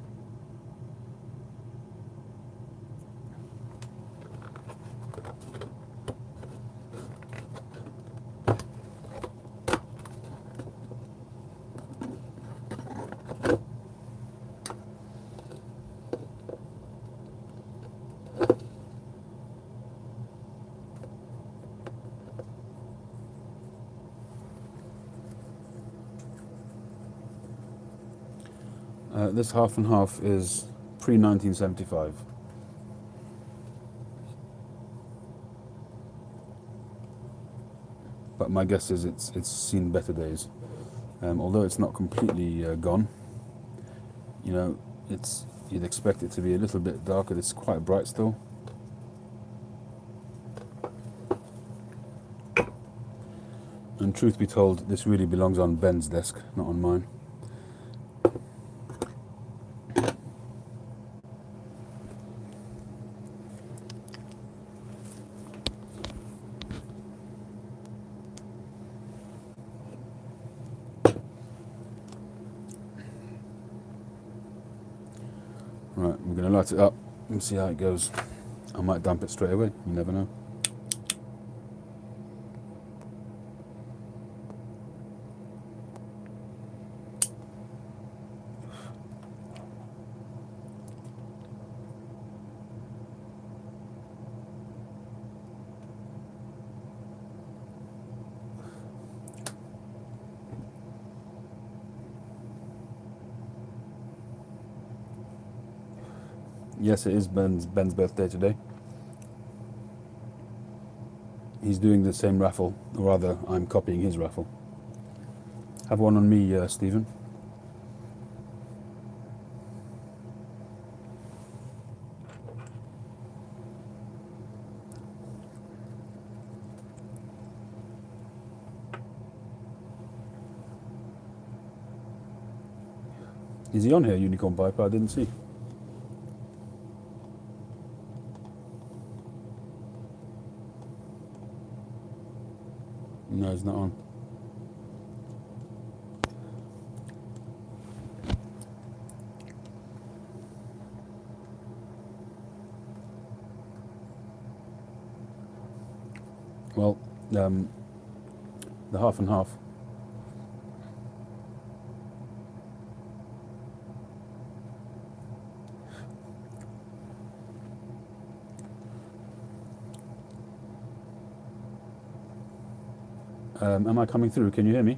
This half and half is pre-1975. But my guess is it's seen better days. Although it's not completely gone, you know, you'd expect it to be a little bit darker. It's quite bright still. And truth be told, this really belongs on Ben's desk, not on mine. Right, we're going to light it up and see how it goes. I might dump it straight away, you never know. Yes, it is Ben's birthday today. He's doing the same raffle, or rather, I'm copying his raffle. Have one on me, Stephen. Is he on here, Unicorn Piper? I didn't see. No, it's not on. Well, the half and half. Am I coming through? Can you hear me?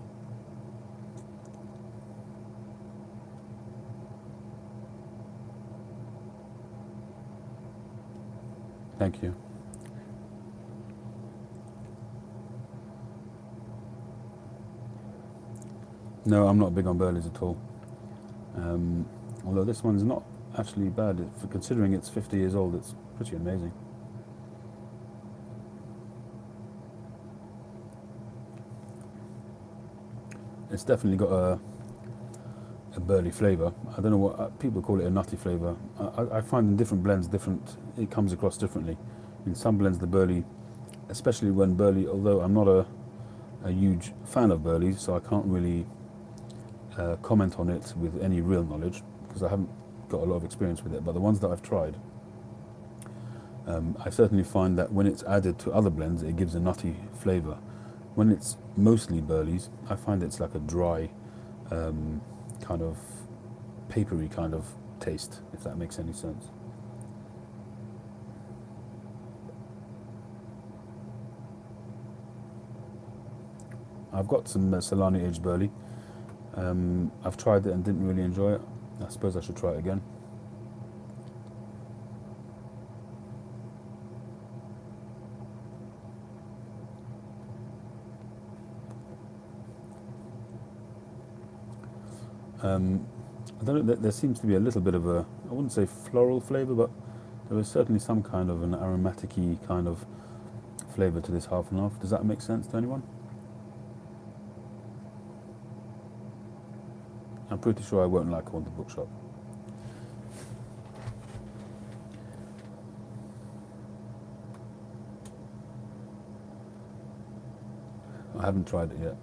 Thank you. No, I'm not big on Burleys at all. Although this one's not actually bad. For considering it's 50 years old, it's pretty amazing. it's definitely got a burley flavour. I don't know what people call it, a nutty flavour. I find in different blends, it comes across differently. In some blends, the burley, especially when burley, although I'm not a huge fan of burley, so I can't really comment on it with any real knowledge because I haven't got a lot of experience with it. But the ones that I've tried, I certainly find that when it's added to other blends, it gives a nutty flavour. When it's mostly burleys, I find it's like a dry, kind of papery kind of taste, if that makes any sense. I've got some Solani aged burley. I've tried it and didn't really enjoy it. I suppose I should try it again. I don't know, there seems to be a little bit of a, I wouldn't say floral flavour, but there is certainly some kind of an aromatic-y kind of flavour to this half and half. Does that make sense to anyone? I'm pretty sure I won't like Haunted Bookshop. I haven't tried it yet,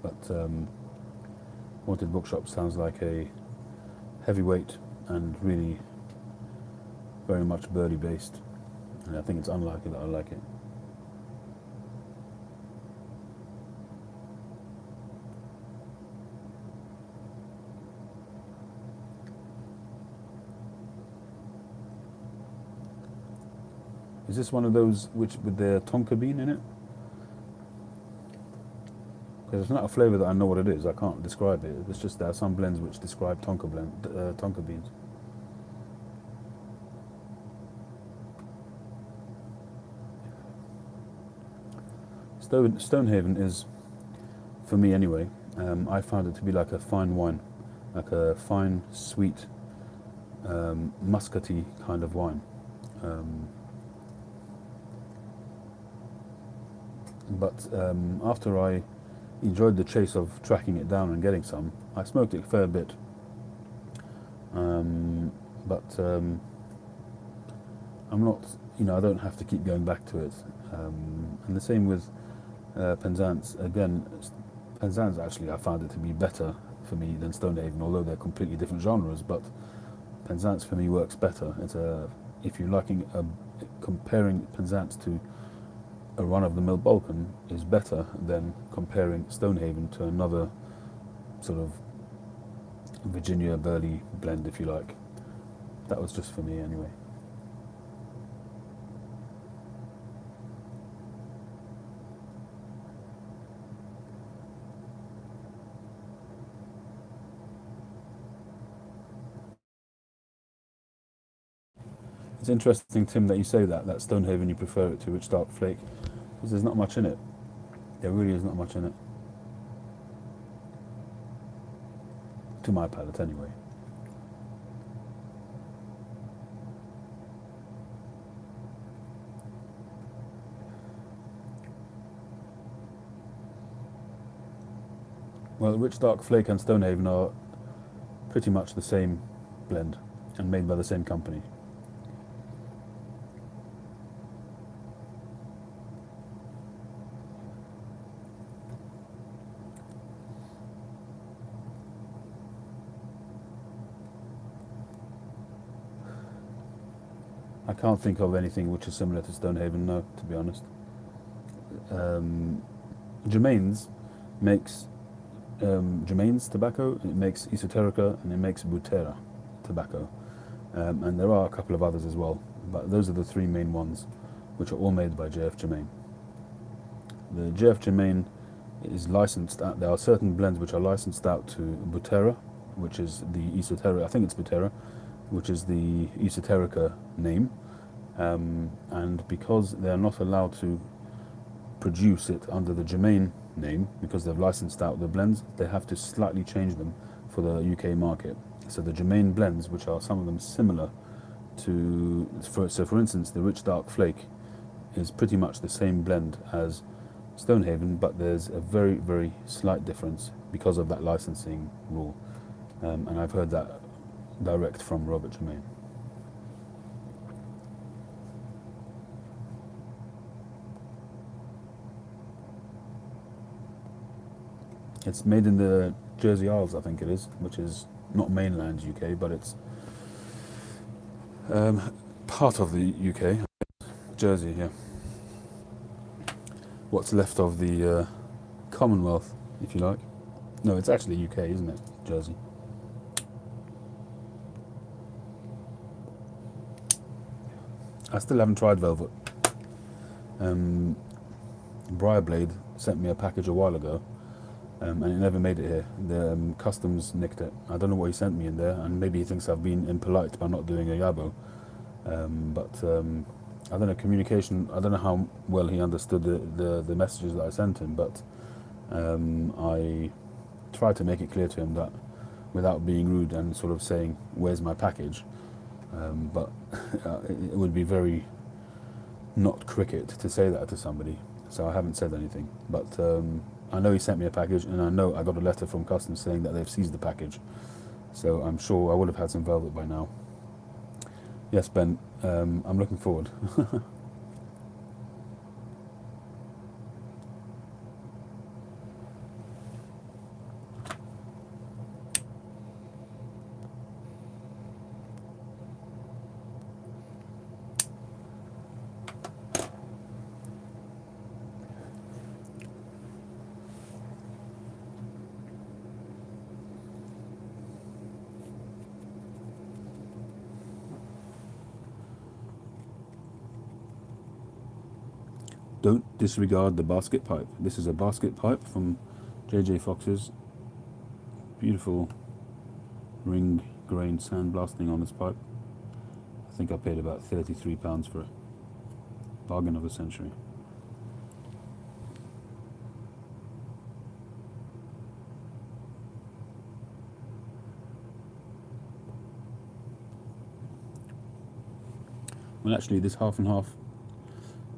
but Haunted Bookshop sounds like a heavyweight and really very much burley based, and I think it's unlikely that I like it. Is this one of those which with the tonka bean in it? Because it's not a flavour that I know what it is. I can't describe it. It's just there are some blends which describe tonka beans. Stonehaven is, for me anyway, I found it to be like a fine wine, like a fine, sweet, muscaty kind of wine. But after I enjoyed the chase of tracking it down and getting some, I smoked it a fair bit. But I'm not, I don't have to keep going back to it. And the same with Penzance. Again, Penzance actually I found it to be better for me than Stonehaven, although they're completely different genres. But Penzance for me works better. If you're liking comparing Penzance to a run-of-the-mill Balkan is better than comparing Stonehaven to another sort of Virginia burley blend, if you like. That was just for me anyway. It's interesting, Tim, that you say that Stonehaven you prefer it to Rich Dark Flake, because there's not much in it. There really is not much in it. To my palate, anyway. Well, Rich Dark Flake and Stonehaven are pretty much the same blend and made by the same company. I can't think of anything which is similar to Stonehaven, no, to be honest. Germain's makes Germain's tobacco, it makes Esoterica, and it makes Butera tobacco. And there are a couple of others as well, but those are the three main ones, which are all made by JF Germain. The JF Germain is licensed out. There are certain blends which are licensed out to Butera, which is the Esoterica, I think it's Butera, which is the Esoterica name, and because they are not allowed to produce it under the Germain name, because they've licensed out the blends, they have to slightly change them for the UK market. So the Germain blends, which are some of them similar to, so for instance, the Rich Dark Flake is pretty much the same blend as Stonehaven, but there's a very, very slight difference because of that licensing rule. And I've heard that direct from Robert Tremaine. It's made in the Jersey Isles, I think it is, which is not mainland UK, but it's part of the UK. Jersey, yeah. What's left of the Commonwealth, if you like. No, it's actually UK, isn't it? Jersey. I still haven't tried Velvet. Briarblade sent me a package a while ago, and it never made it here. The customs nicked it. I don't know what he sent me in there, and maybe he thinks I've been impolite by not doing a Yabo. But I don't know, communication, I don't know how well he understood the messages that I sent him, but I tried to make it clear to him that without being rude and sort of saying, where's my package? But it would be very not cricket to say that to somebody, so I haven't said anything. But I know he sent me a package, and I know I got a letter from customs saying that they've seized the package, so I'm sure I would have had some Velvet by now. Yes, Ben, I'm looking forward. Don't disregard the basket pipe. This is a basket pipe from JJ Fox's. Beautiful ring grain sandblasting on this pipe. I think I paid about £33 for it. Bargain of the century. Well, actually, this half and half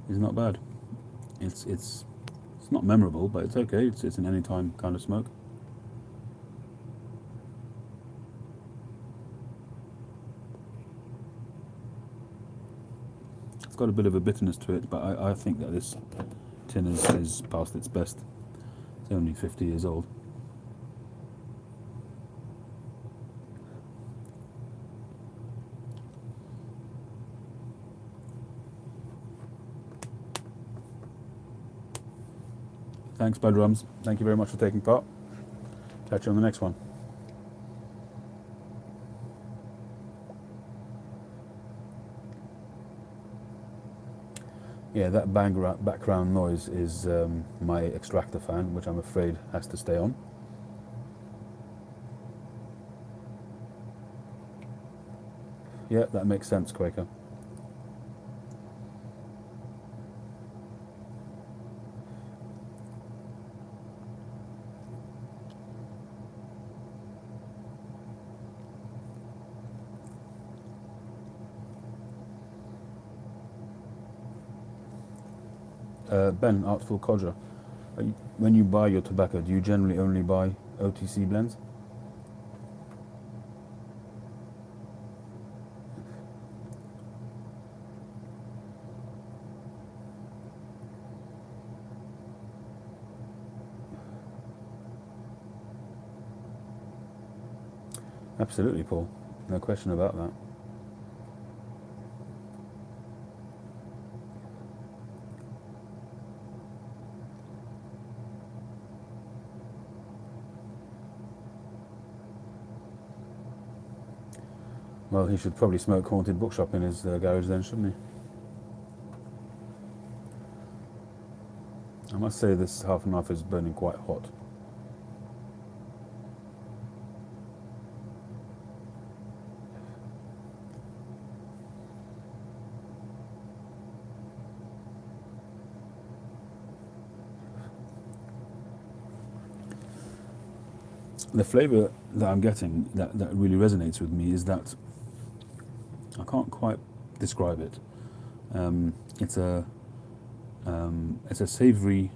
is not bad. It's not memorable, but it's okay. It's an anytime kind of smoke. It's got a bit of a bitterness to it, but I think that this tin is past its best. It's only 50 years old. Thanks, Bud Rums. Thank you very much for taking part. Catch you on the next one. Yeah, that background noise is my extractor fan, which I'm afraid has to stay on. Yeah, that makes sense, Quaker. Ben, Artful Codger, when you buy your tobacco, do you generally only buy OTC blends? Absolutely, Paul. No question about that. Well, he should probably smoke Haunted Bookshop in his garage then, shouldn't he? I must say this half and half is burning quite hot. The flavour that I'm getting that really resonates with me is that I can't quite describe it. It's a savoury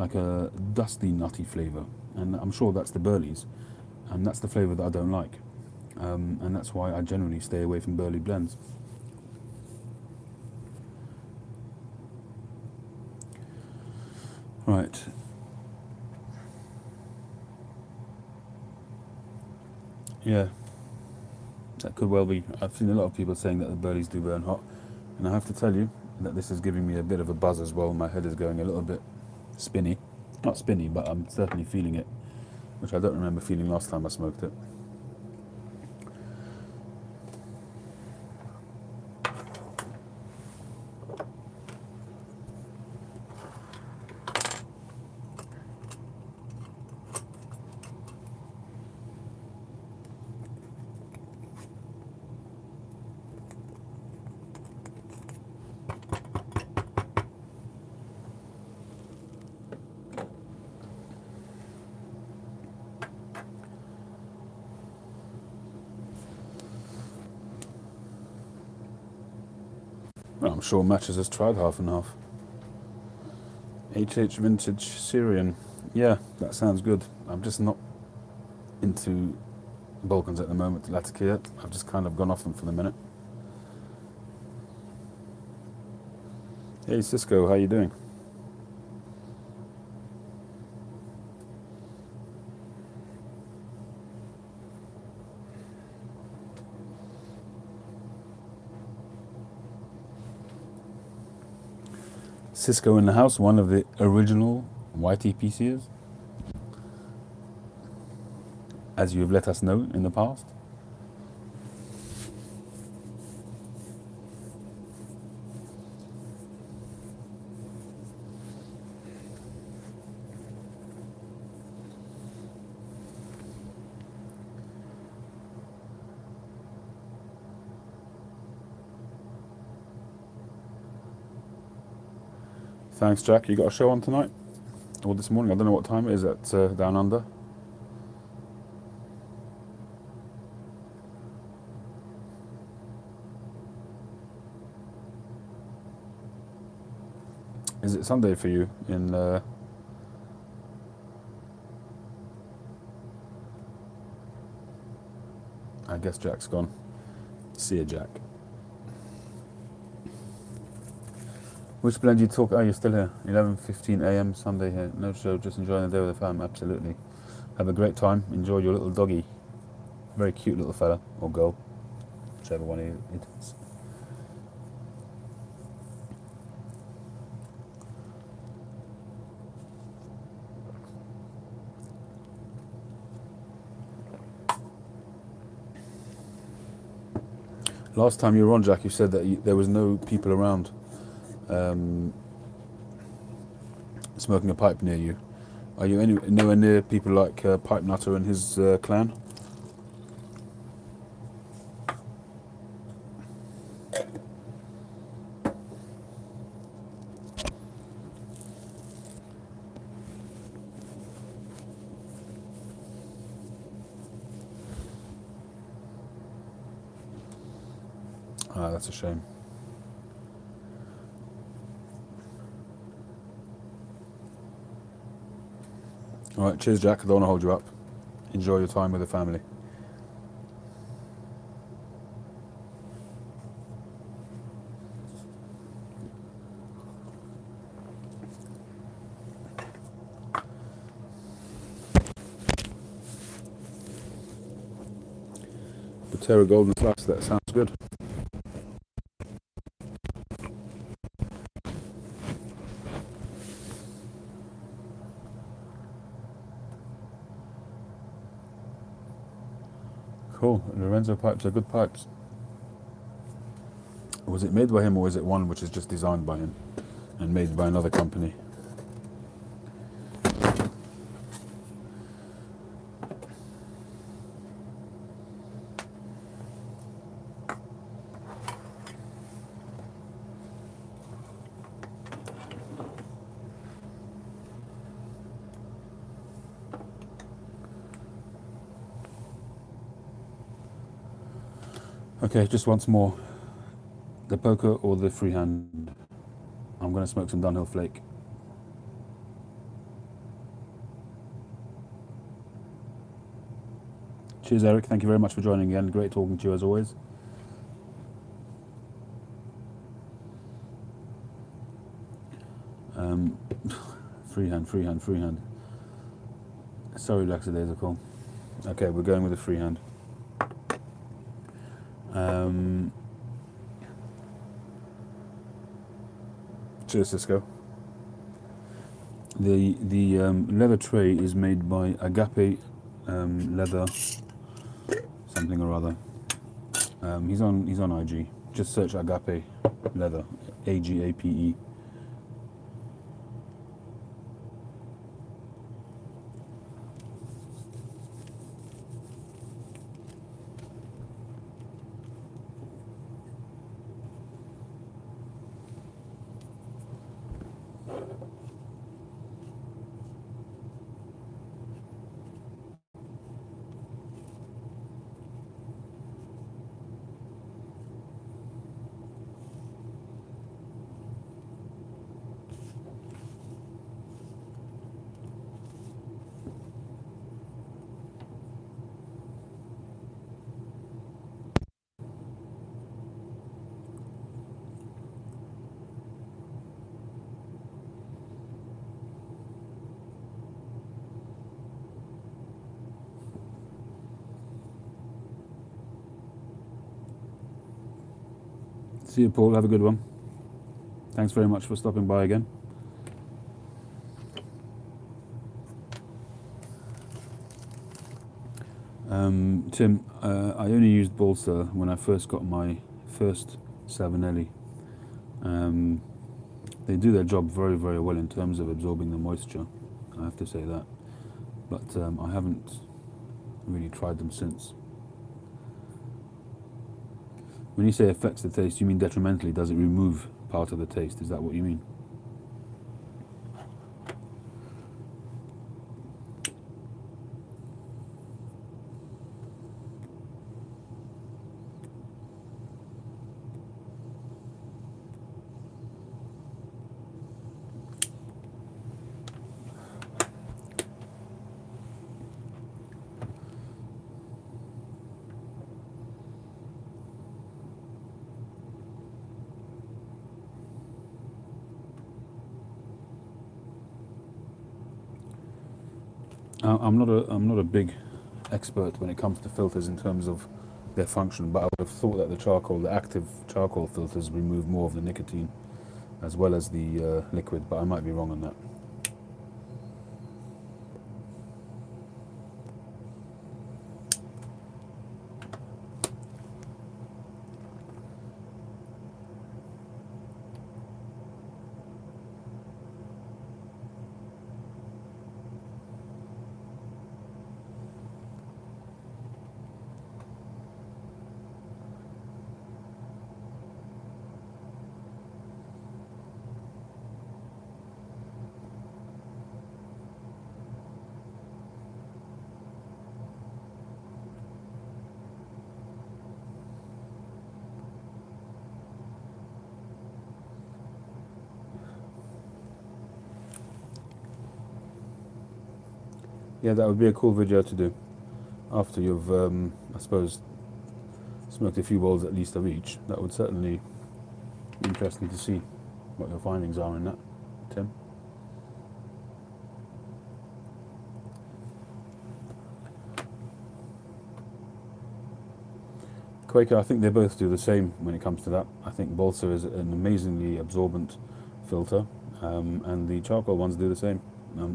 like a dusty, nutty flavour, and I'm sure that's the Burley's, and that's the flavour that I don't like, and that's why I generally stay away from Burley blends. Right. Yeah, that could well be. I've seen a lot of people saying that the Burleys do burn hot, and I have to tell you that this is giving me a bit of a buzz as well. My head is going a little bit spinny. Not spinny, but I'm certainly feeling it, which I don't remember feeling last time I smoked it. Well, I'm sure Matches has tried half and half. HH Vintage Syrian. Yeah, that sounds good. I'm just not into Balkans at the moment, Latakia. I've just kind of gone off them for the minute. Hey Cisco, how you doing? Cisco in the house, one of the original YTPCers, as you have let us know in the past. Thanks, Jack. You got a show on tonight? Or this morning? I don't know what time it is at Down Under. Is it Sunday for you in... I guess Jack's gone. See you, Jack. Which blend do you talk? Oh, you're still here. 11:15 a.m. Sunday here. No show, just enjoying the day with the fam. Absolutely. Have a great time. Enjoy your little doggy. Very cute little fella or girl, whichever one it is. Last time you were on, Jack, you said that there was no people around smoking a pipe near you. Are you nowhere near people like Pipe Nutter and his clan? Ah, that's a shame. Alright, cheers, Jack. I don't want to hold you up. Enjoy your time with the family. Botero Golden Flask, that sounds good. Cool. Lorenzo pipes are good pipes. Was it made by him, or is it one which is just designed by him and made by another company? Okay, just once more. The poker or the freehand? I'm going to smoke some Dunhill Flake. Cheers, Eric. Thank you very much for joining again. Great talking to you as always. Freehand. Sorry, lackadaisical. Okay, we're going with a freehand. Cheers, Cisco. The leather tray is made by Agape Leather something or other. He's on IG. Just search Agape Leather, AGAPE. See you, Paul. Have a good one. Thanks very much for stopping by again. Tim, I only used Balsa when I first got my first Savinelli. They do their job very, very well in terms of absorbing the moisture, I have to say that. But I haven't really tried them since. When you say affects the taste, you mean detrimentally? Does it remove part of the taste? Is that what you mean? I'm not a big expert when it comes to filters in terms of their function, but I would have thought that the active charcoal filters remove more of the nicotine as well as the liquid, but I might be wrong on that. Yeah, that would be a cool video to do after you've, I suppose, smoked a few bowls at least of each. That would certainly be interesting to see what your findings are in that, Tim. Quaker, I think they both do the same when it comes to that. I think Balsa is an amazingly absorbent filter, and the charcoal ones do the same.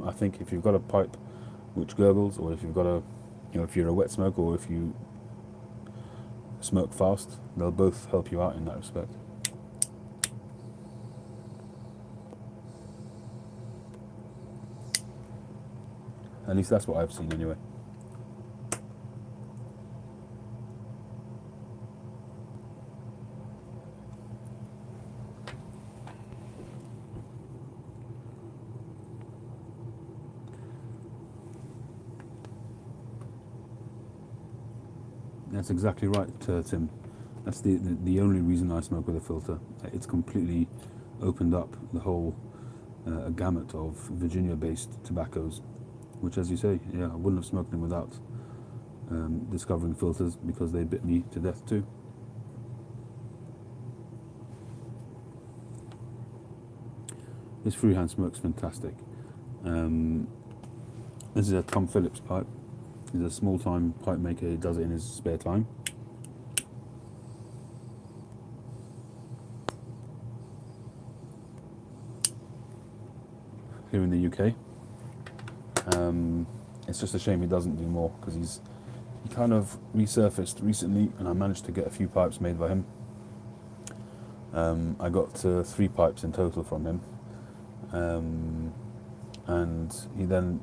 I think if you've got a pipe which gurgles, or if you've got if you're a wet smoker, or if you smoke fast, they'll both help you out in that respect. At least that's what I've seen anyway. That's exactly right, Tim. That's the only reason I smoke with a filter. It's completely opened up the whole gamut of Virginia-based tobaccos, which, as you say, yeah, I wouldn't have smoked them without discovering filters, because they bit me to death too. This freehand smoke's fantastic. This is a Tom Phillips pipe. He's a small-time pipe maker. He does it in his spare time. Here in the UK. It's just a shame he doesn't do more, because he kind of resurfaced recently, and I managed to get a few pipes made by him. I got 3 pipes in total from him, and he then,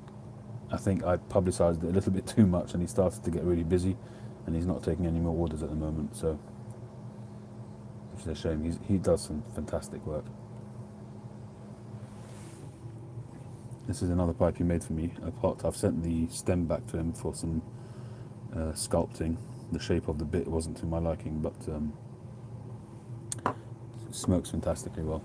I think I publicised it a little bit too much, and he started to get really busy, and he's not taking any more orders at the moment, so which is a shame. He does some fantastic work. This is another pipe he made for me, a pot. I've sent the stem back to him for some sculpting. The shape of the bit wasn't to my liking, but it smokes fantastically well.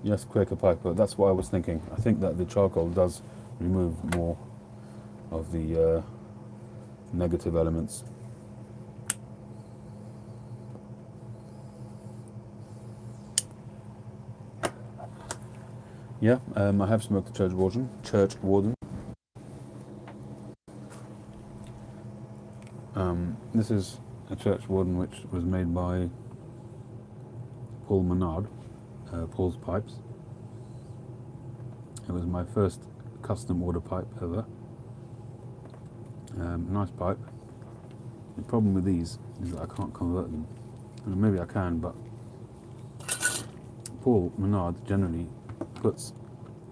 Yes, Quaker Piper, that's what I was thinking. I think that the charcoal does remove more of the negative elements. Yeah, I have smoked the Church Warden. This is a Church Warden which was made by Paul Menard. Paul's Pipes. It was my first custom order pipe ever. Nice pipe. The problem with these is that I can't convert them. And maybe I can, but Paul Menard generally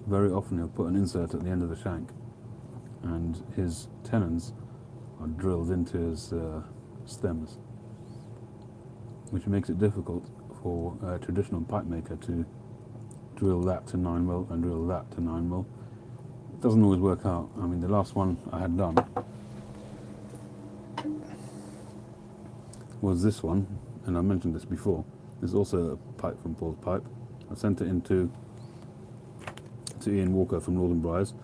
very often he'll put an insert at the end of the shank, and his tenons are drilled into his stems, which makes it difficult for a traditional pipe maker to drill that to 9mm and drill that to 9mm. It doesn't always work out. I mean, the last one I had done was this one, and I mentioned this before. There's also a pipe from Paul's Pipe. I sent it to Ian Walker from Northern Briars,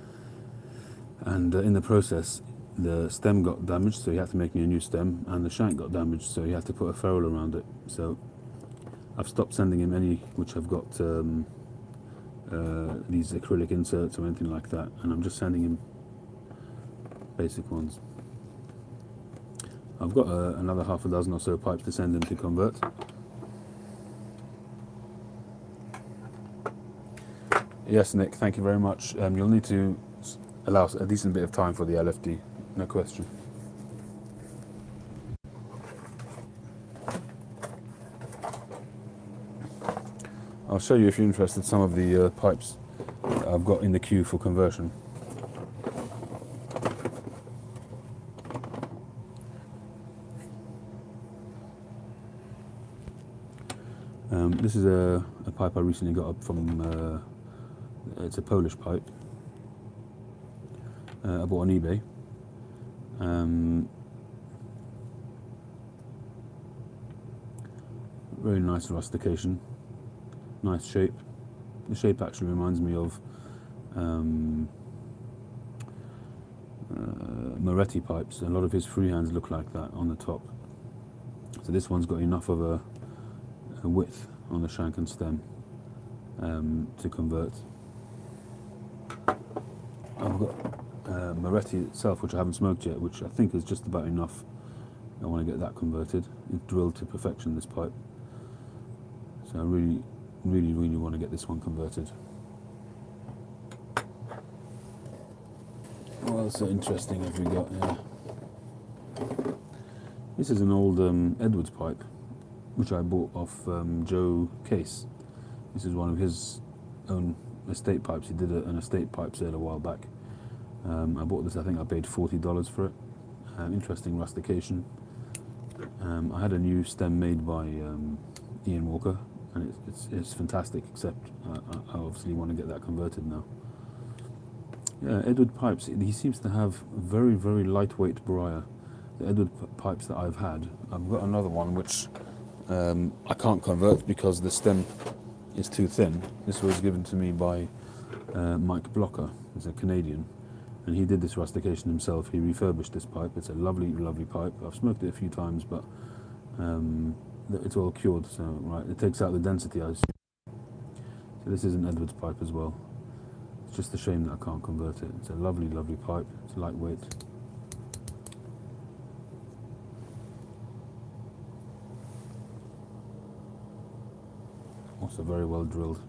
and in the process the stem got damaged, so he had to make me a new stem, and the shank got damaged, so he had to put a ferrule around it. So I've stopped sending him any which have got these acrylic inserts or anything like that, and I'm just sending him basic ones. I've got another half a dozen or so pipes to send him to convert. Yes, Nick, thank you very much. You'll need to allow a decent bit of time for the LFD, no question. I'll show you, if you're interested, some of the pipes that I've got in the queue for conversion. This is a pipe I recently got up from, it's a Polish pipe. I bought on eBay. Very nice rustication. Nice shape. The shape actually reminds me of Moretti pipes. A lot of his freehands look like that on the top. So this one's got enough of a width on the shank and stem to convert. I've got Moretti itself, which I haven't smoked yet, which I think is just about enough. I want to get that converted. It's drilled to perfection, this pipe. So I really want to get this one converted. What else interesting have we got here? This is an old Edwards pipe, which I bought off Joe Case. This is one of his own estate pipes. He did an estate pipe sale a while back. I bought this, I think I paid $40 for it. Interesting rustication. I had a new stem made by Ian Walker, and it's fantastic, except I obviously want to get that converted now. Yeah, Edward pipes, he seems to have very lightweight briar. the Edward pipes that I've had. I've got another one which I can't convert because the stem is too thin. This was given to me by Mike Blocker, he's a Canadian, and he did this rustication himself. He refurbished this pipe. It's a lovely, lovely pipe. I've smoked it a few times, but it's all cured, so right, it takes out the density, I assume. So this is an Edwards pipe as well. It's just a shame that I can't convert it. It's a lovely, lovely pipe. It's lightweight. Also very well drilled.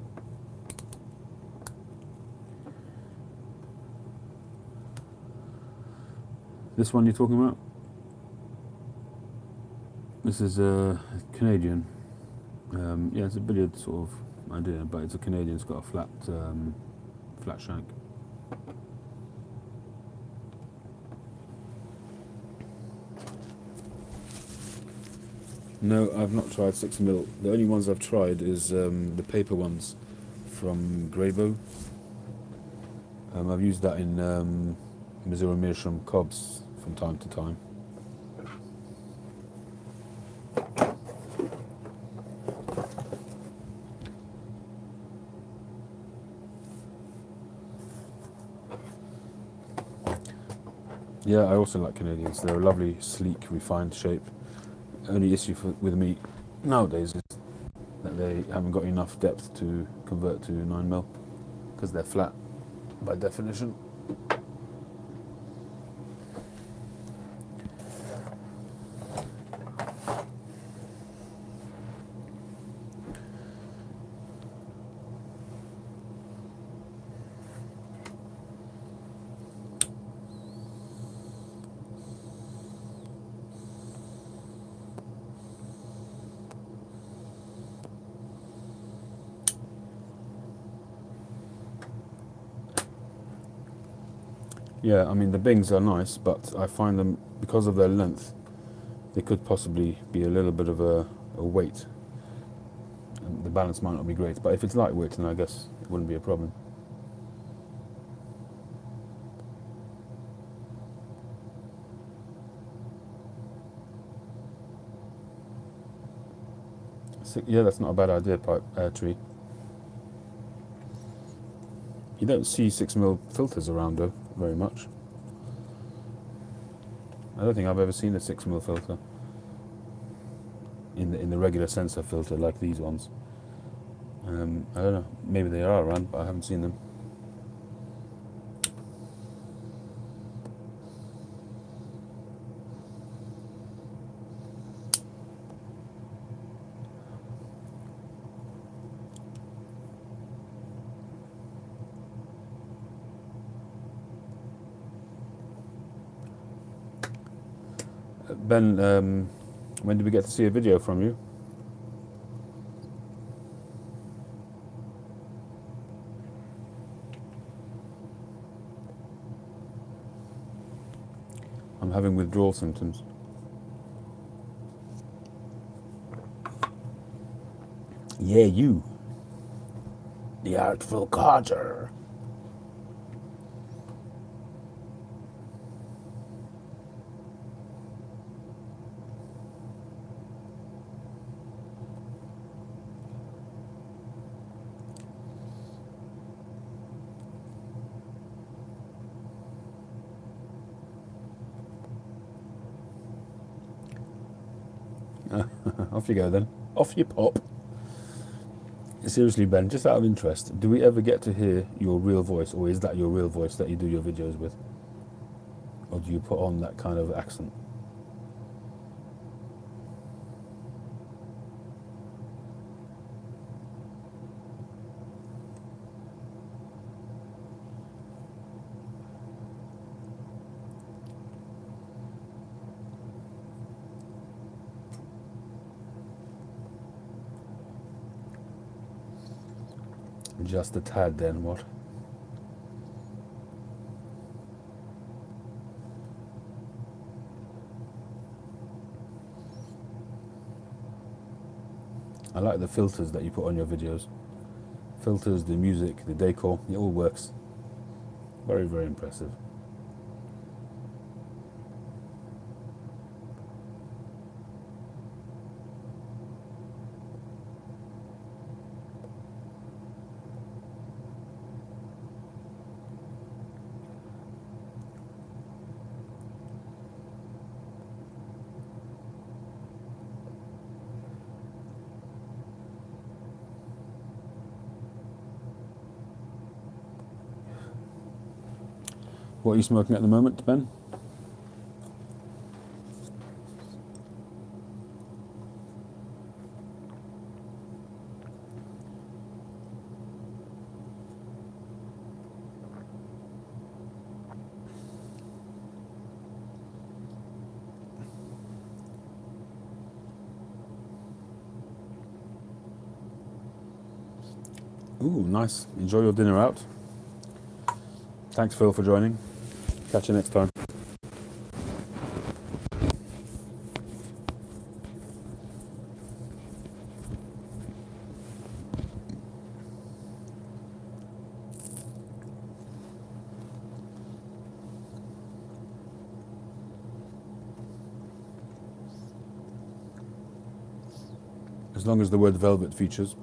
This one you're talking about? This is a Canadian. Yeah, it's a billiard sort of idea, but it's a Canadian. It's got a flat shank. No, I've not tried 6mm. The only ones I've tried is the paper ones from Greybow. I've used that in Missouri Meerschaum cobs from time to time. Yeah, I also like Canadians. They're a lovely, sleek, refined shape. Only issue with me nowadays is that they haven't got enough depth to convert to 9mm because they're flat by definition. Yeah, I mean the Bings are nice, but I find them, because of their length, they could possibly be a little bit of a weight. And the balance might not be great, but if it's lightweight, then I guess it wouldn't be a problem. So, yeah, that's not a bad idea, tree. You don't see 6mm filters around though, very much. I don't think I've ever seen a 6mm filter in the regular sensor filter like these ones. I don't know, maybe they are around, but I haven't seen them. Ben, when did we get to see a video from you? I'm having withdrawal symptoms. Yeah, you. The Artful Codger. Off you go then. Off you pop. Seriously, Ben, just out of interest, do we ever get to hear your real voice, or is that your real voice that you do your videos with? Or do you put on that kind of accent? Just a tad then, what? I like the filters that you put on your videos. Filters, the music, the decor, it all works. Very, very impressive. What are you smoking at the moment, Ben? Ooh, nice. Enjoy your dinner out. Thanks, Phil, for joining. Catch you next time. As long as the word velvet features.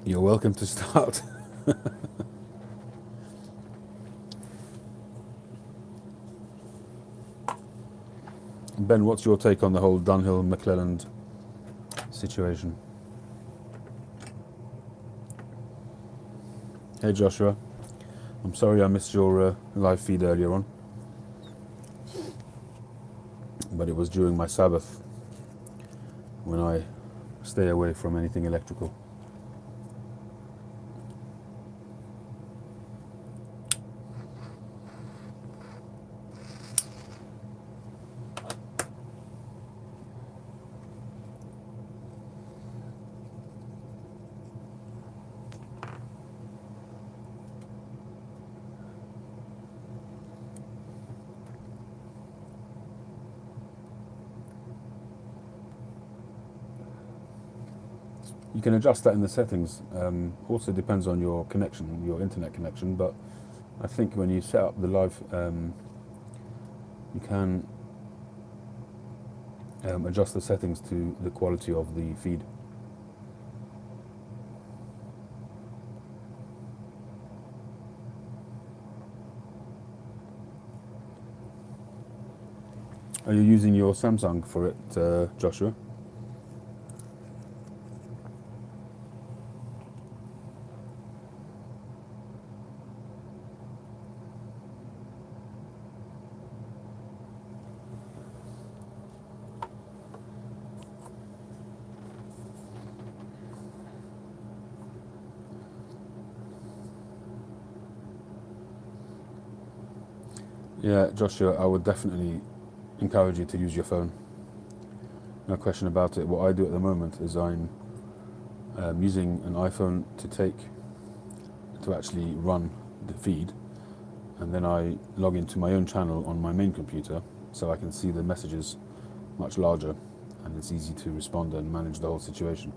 You're welcome to start. Ben, what's your take on the whole Dunhill McClelland situation? Hey Joshua, I'm sorry I missed your live feed earlier on, but it was during my Sabbath when I stay away from anything electrical. You can adjust that in the settings. Also depends on your connection, your internet connection, but I think when you set up the live, you can adjust the settings to the quality of the feed. Are you using your Samsung for it, Joshua? Yeah, Joshua, I would definitely encourage you to use your phone. No question about it. What I do at the moment is I'm using an iPhone to actually run the feed, and then I log into my own channel on my main computer so I can see the messages much larger, and it's easy to respond and manage the whole situation.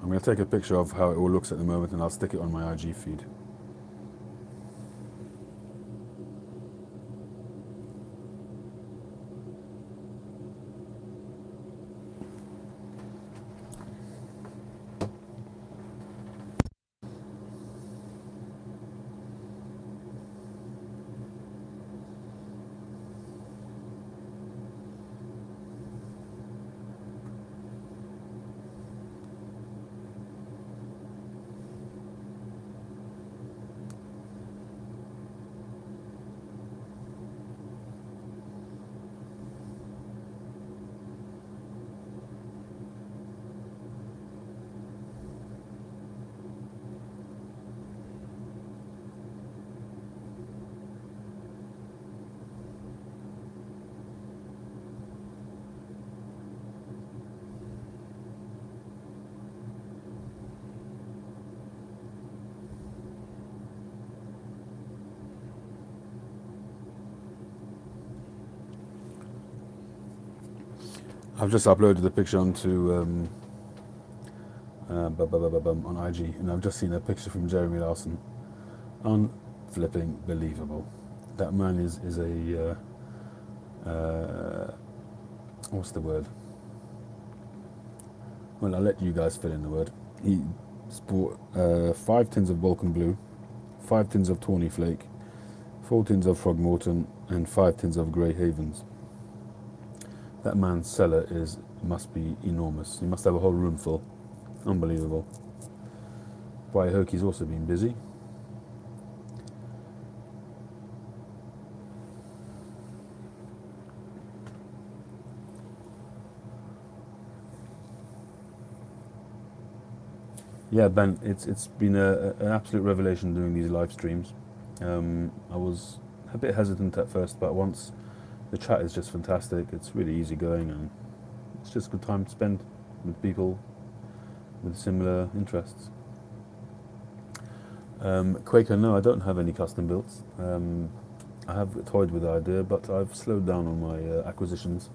I'm going to take a picture of how it all looks at the moment and I'll stick it on my IG feed. I've just uploaded the picture onto on IG, and I've just seen a picture from Jeremy Larson. Unflipping believable. That man is a what's the word? Well, I'll let you guys fill in the word. He bought 5 tins of Balkan Blue, 5 tins of Tawny Flake, 4 tins of Frogmorton, and 5 tins of Grey Havens. That man's cellar must be enormous. He must have a whole room full. Unbelievable. Briar Hoki's also been busy. Yeah, Ben, it's been an absolute revelation doing these live streams. I was a bit hesitant at first, but once the chat is just fantastic, it's really easy going, and it's just a good time to spend with people with similar interests. Quaker, no, I don't have any custom builds. I have toyed with the idea, but I've slowed down on my acquisitions.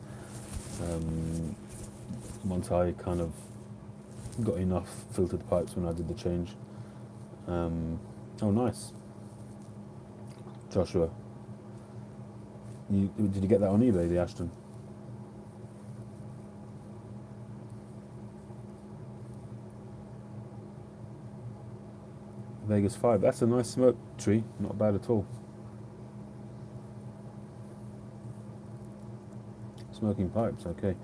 Once I kind of got enough filtered pipes when I did the change. Oh, nice. Joshua, did you get that on eBay, the Ashton? Vegas 5, that's a nice smoke tree, not bad at all. Smoking pipes, okay.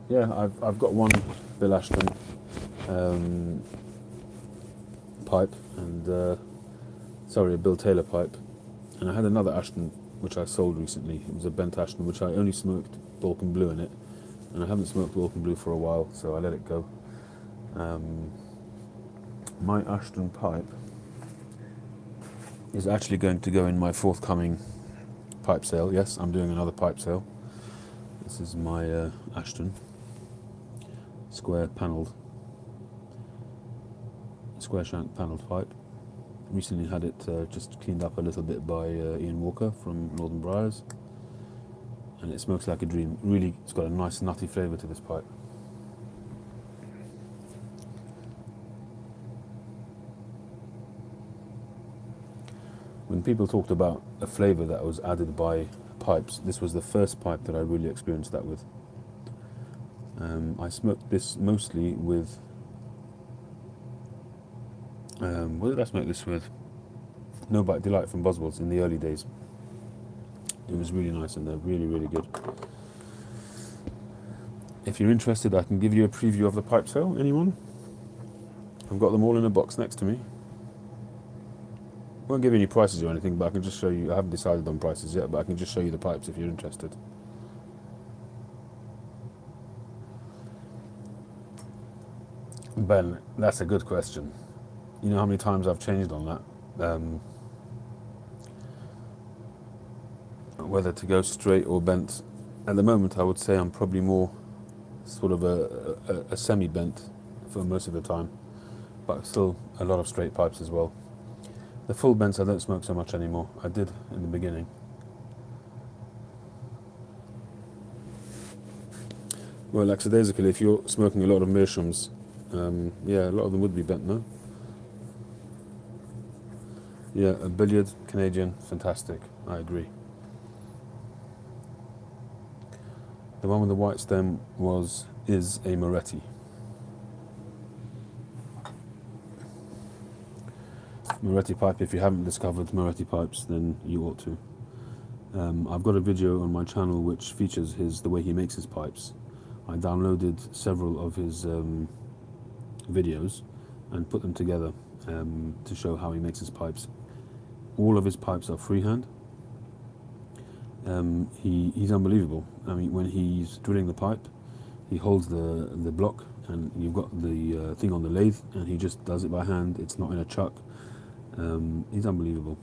Yeah, I've got one Bill Ashton pipe, and sorry, a Bill Taylor pipe, and I had another Ashton which I sold recently. It was a bent Ashton which I only smoked Balkan Blue in it, and I haven't smoked Balkan Blue for a while, so I let it go. My Ashton pipe is actually going to go in my forthcoming pipe sale. Yes, I'm doing another pipe sale. This is my Ashton square shank panelled pipe. Recently had it just cleaned up a little bit by Ian Walker from Northern Briars, and it smokes like a dream. Really, it's got a nice nutty flavour to this pipe. When people talked about a flavour that was added by pipes, this was the first pipe that I really experienced that with. I smoked this mostly with, what did I smoke this with? No Bite Delight from Boswell's in the early days. It was really nice, and they're really, really good. If you're interested, I can give you a preview of the pipe sale. Anyone? I've got them all in a box next to me. I won't give you any prices or anything, but I can just show you. I haven't decided on prices yet, but I can just show you the pipes if you're interested. Ben, that's a good question. You know how many times I've changed on that? Whether to go straight or bent. At the moment, I would say I'm probably more sort of a semi-bent for most of the time, but still a lot of straight pipes as well. The full bents I don't smoke so much anymore. I did in the beginning. Well, lackadaisically, if you're smoking a lot of meerschaums, yeah, a lot of them would be bent, no? Yeah, a Billiard Canadian, fantastic. I agree. The one with the white stem is a Moretti. Moretti pipe. If you haven't discovered Moretti pipes, then you ought to. I've got a video on my channel which features the way he makes his pipes. I downloaded several of his videos and put them together to show how he makes his pipes. All of his pipes are freehand. He's unbelievable. I mean, when he's drilling the pipe, he holds the block, and you've got the thing on the lathe, and he just does it by hand. It's not in a chuck. He's unbelievable.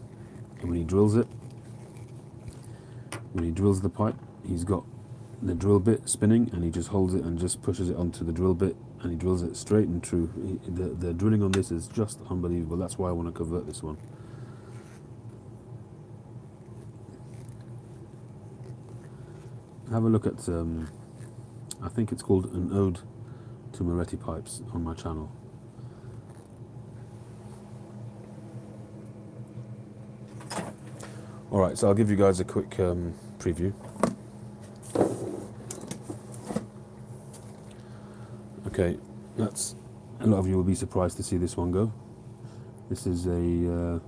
And when he drills the pipe, he's got the drill bit spinning, and he just holds it and just pushes it onto the drill bit, and he drills it straight and true. The drilling on this is just unbelievable. That's why I want to convert this one. Have a look at I think it's called An Ode to Moretti Pipes on my channel. Alright, so I'll give you guys a quick preview. Okay, that's, a lot of you will be surprised to see this one go. This is a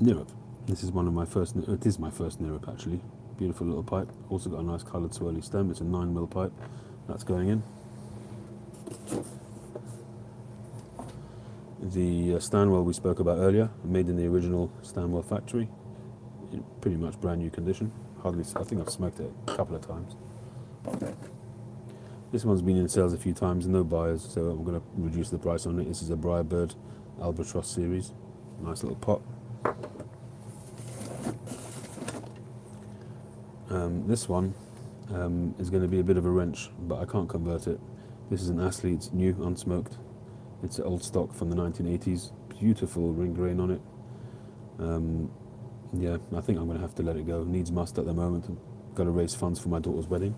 Nirrup. This is one of my first, it is my first Nirrup actually. Beautiful little pipe, also got a nice coloured swirly stem. It's a 9mm pipe, that's going in. The Stanwell we spoke about earlier, made in the original Stanwell factory, in pretty much brand new condition. Hardly, I think I've smoked it a couple of times. This one's been in sales a few times, no buyers, so I'm going to reduce the price on it. This is a Briarbird Albatross series, nice little pot. This one is going to be a bit of a wrench, but I can't convert it. This is an Astley, it's new, unsmoked. It's an old stock from the 1980s. Beautiful ring grain on it. Yeah, I think I'm going to have to let it go. Needs must at the moment. I've got to raise funds for my daughter's wedding.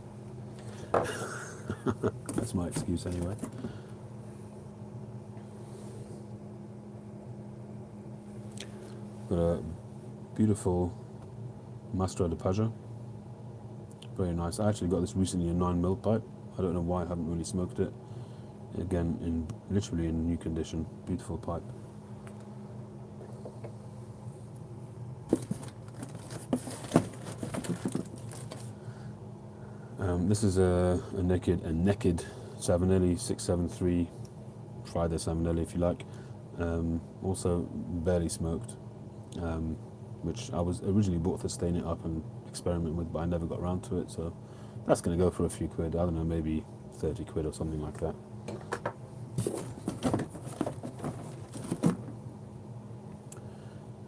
That's my excuse anyway. Got a beautiful Mastra de Paja. Very nice. I actually got this recently in 9mm pipe. I don't know why I haven't really smoked it. Again, literally in new condition. Beautiful pipe. This is a naked Savinelli 673 Friday Savinelli, if you like. Also barely smoked, which I was originally bought to stain it up and experiment with, but I never got around to it. So that's going to go for a few quid. I don't know, maybe 30 quid or something like that.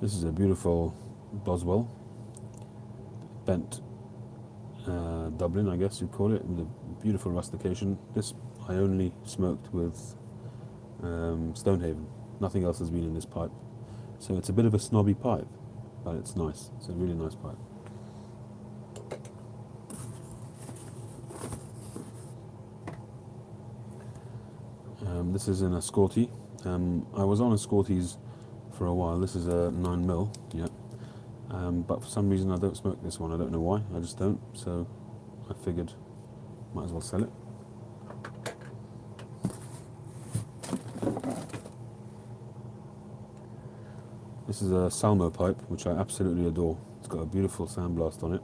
This is a beautiful Boswell, bent Dublin, I guess you'd call it, with a beautiful rustication. This I only smoked with Stonehaven. Nothing else has been in this pipe. So it's a bit of a snobby pipe, but it's nice. It's a really nice pipe. This is in a Scotty. I was on a Scotties for a while. This is a 9mm, yeah. But for some reason I don't smoke this one. I don't know why, I just don't. So I figured might as well sell it. This is a Salmo pipe, which I absolutely adore. It's got a beautiful sandblast on it,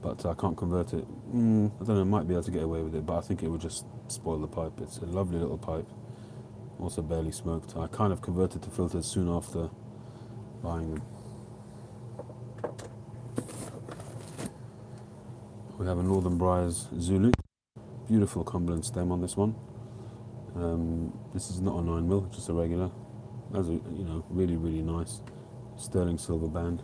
but I can't convert it. I don't know, I might be able to get away with it, but I think it would just spoil the pipe. It's a lovely little pipe, also barely smoked. I kind of converted to filters soon after buying them. We have a Northern Briars Zulu. Beautiful Cumberland stem on this one. This is not a 9mm, just a regular. That's a, you know, really, really nice sterling silver band.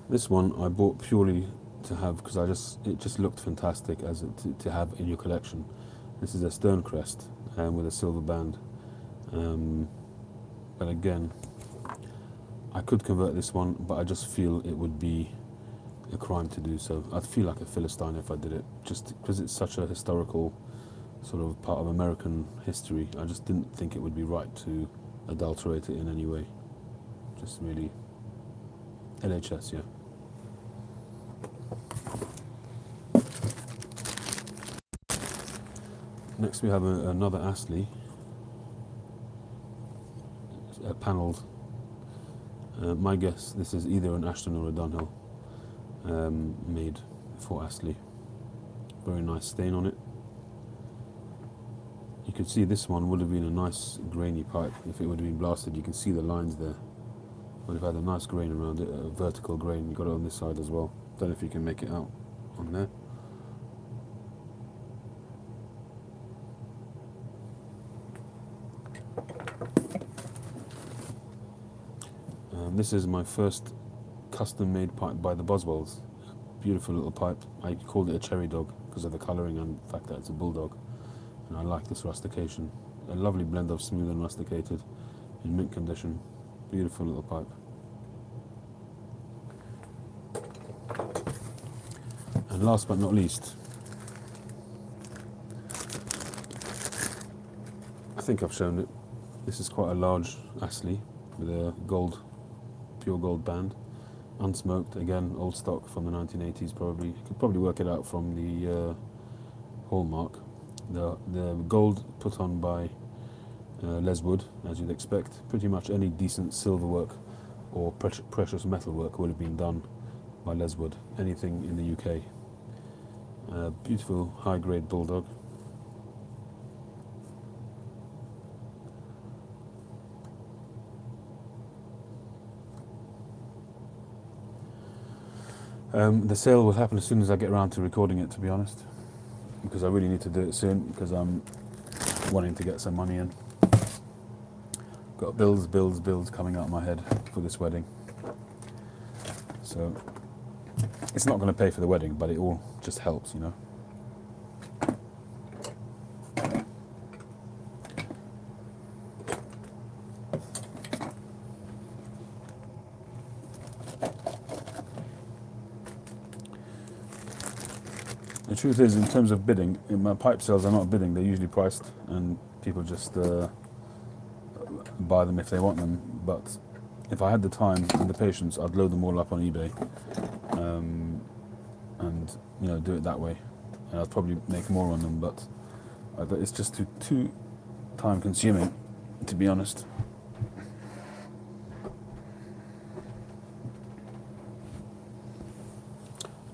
This one I bought purely to have because it just looked fantastic as to have in your collection. This is a Stonecrest with a silver band. But again, I could convert this one, but I just feel it would be a crime to do so. I'd feel like a Philistine if I did it, just because it's such a historical sort of part of American history. I just didn't think it would be right to adulterate it in any way. Just really LHS, yeah. Next we have another Astley, panelled. My guess, this is either an Ashton or a Dunhill, made for Astley. Very nice stain on it. You could see this one would have been a nice grainy pipe if it would have been blasted. You can see the lines there. Would have had a nice grain around it, a vertical grain. You got it on this side as well. Don't know if you can make it out on there. This is my first custom-made pipe by the Boswells. Beautiful little pipe. I called it a cherry dog because of the colouring and the fact that it's a bulldog. and I like this rustication. A lovely blend of smooth and rusticated in mint condition. Beautiful little pipe. And last but not least, I think I've shown it. This is quite a large Astley with a gold, pure gold band, unsmoked. Again, old stock from the 1980s. Probably you could probably work it out from the hallmark. The gold put on by Leswood, as you'd expect. Pretty much any decent silver work or precious metal work would have been done by Leswood. Anything in the UK. Beautiful high-grade bulldog. The sale will happen as soon as I get around to recording it, to be honest, because I really need to do it soon, because I'm wanting to get some money in. Got bills coming out of my head for this wedding. So it's not going to pay for the wedding, but it all just helps, you know. The truth is, in terms of bidding, in my pipe sales are not bidding, they're usually priced and people just buy them if they want them. But if I had the time and the patience, I'd load them all up on eBay and you know, do it that way. And I'd probably make more on them, but it's just too time consuming, to be honest.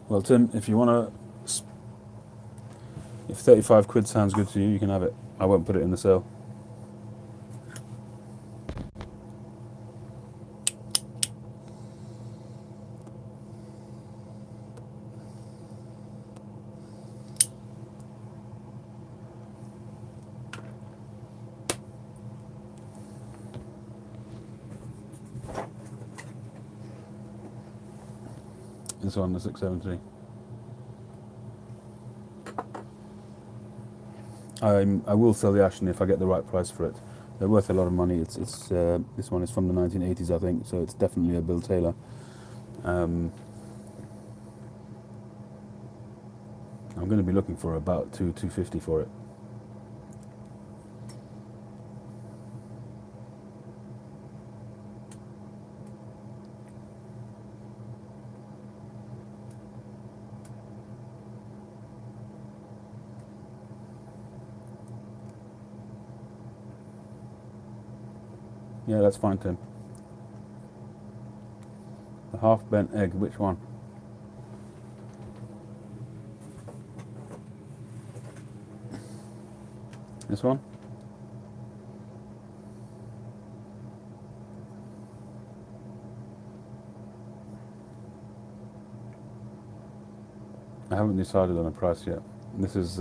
Well, Tim, if you want to, if 35 quid sounds good to you, you can have it. I won't put it in the sale. This one, the 673. I will sell the Ashton if I get the right price for it. They're worth a lot of money. It's this one is from the 1980s, I think, so it's definitely a Bill Taylor. I'm going to be looking for about $250 for it. Yeah, that's fine, Tim. The half-bent egg, which one? This one? I haven't decided on a price yet. This is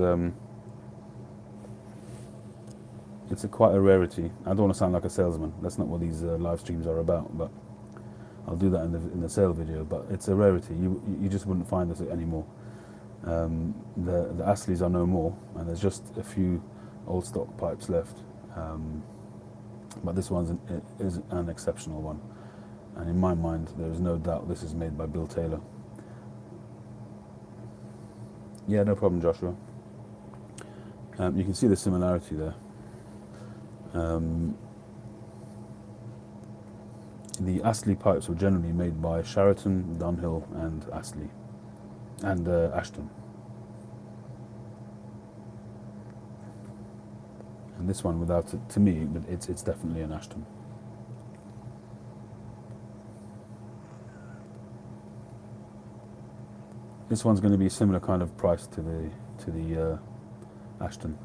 it's quite a rarity. I don't want to sound like a salesman. That's not what these live streams are about. But I'll do that in the sale video. But it's a rarity. You just wouldn't find this anymore. The Astleys are no more, and there's just a few old stock pipes left. But this one is an exceptional one, and in my mind, there is no doubt this is made by Bill Taylor. Yeah, no problem, Joshua. You can see the similarity there. The Astley pipes were generally made by Sheraton, Dunhill, and Astley, and Ashton. And this one, without it, to me, it's definitely an Ashton. This one's going to be a similar kind of price to the Ashton.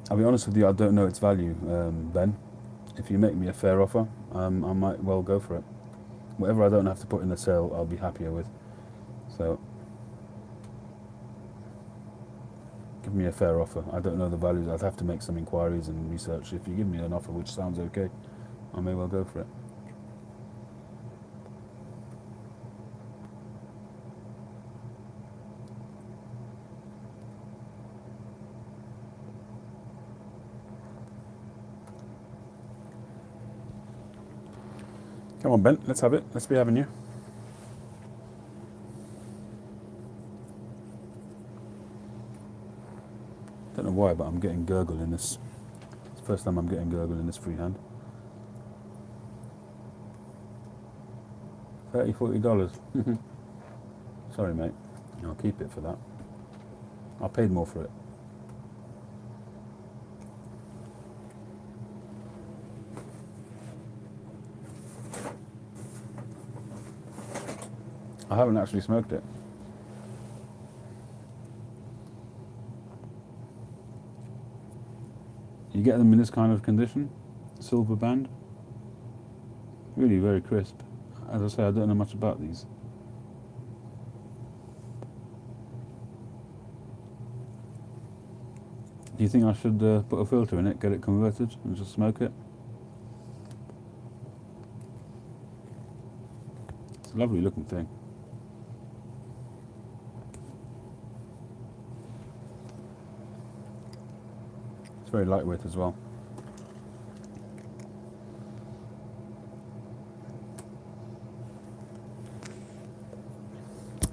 I'll be honest with you, I don't know its value, Ben. If you make me a fair offer, I might well go for it. Whatever I don't have to put in the sale, I'll be happier with. So, me a fair offer. I don't know the values. I'd have to make some inquiries and research. If you give me an offer which sounds okay, I may well go for it. Come on, Ben, let's have it. Let's be having you. Don't know why, but I'm getting gurgle in this. It's the first time I'm getting gurgle in this freehand. $30–40. Sorry, mate. I'll keep it for that. I paid more for it. I haven't actually smoked it. You get them in this kind of condition, silver band. Really very crisp. As I say, I don't know much about these. Do you think I should put a filter in it, get it converted, and just smoke it? It's a lovely looking thing. It's very lightweight as well.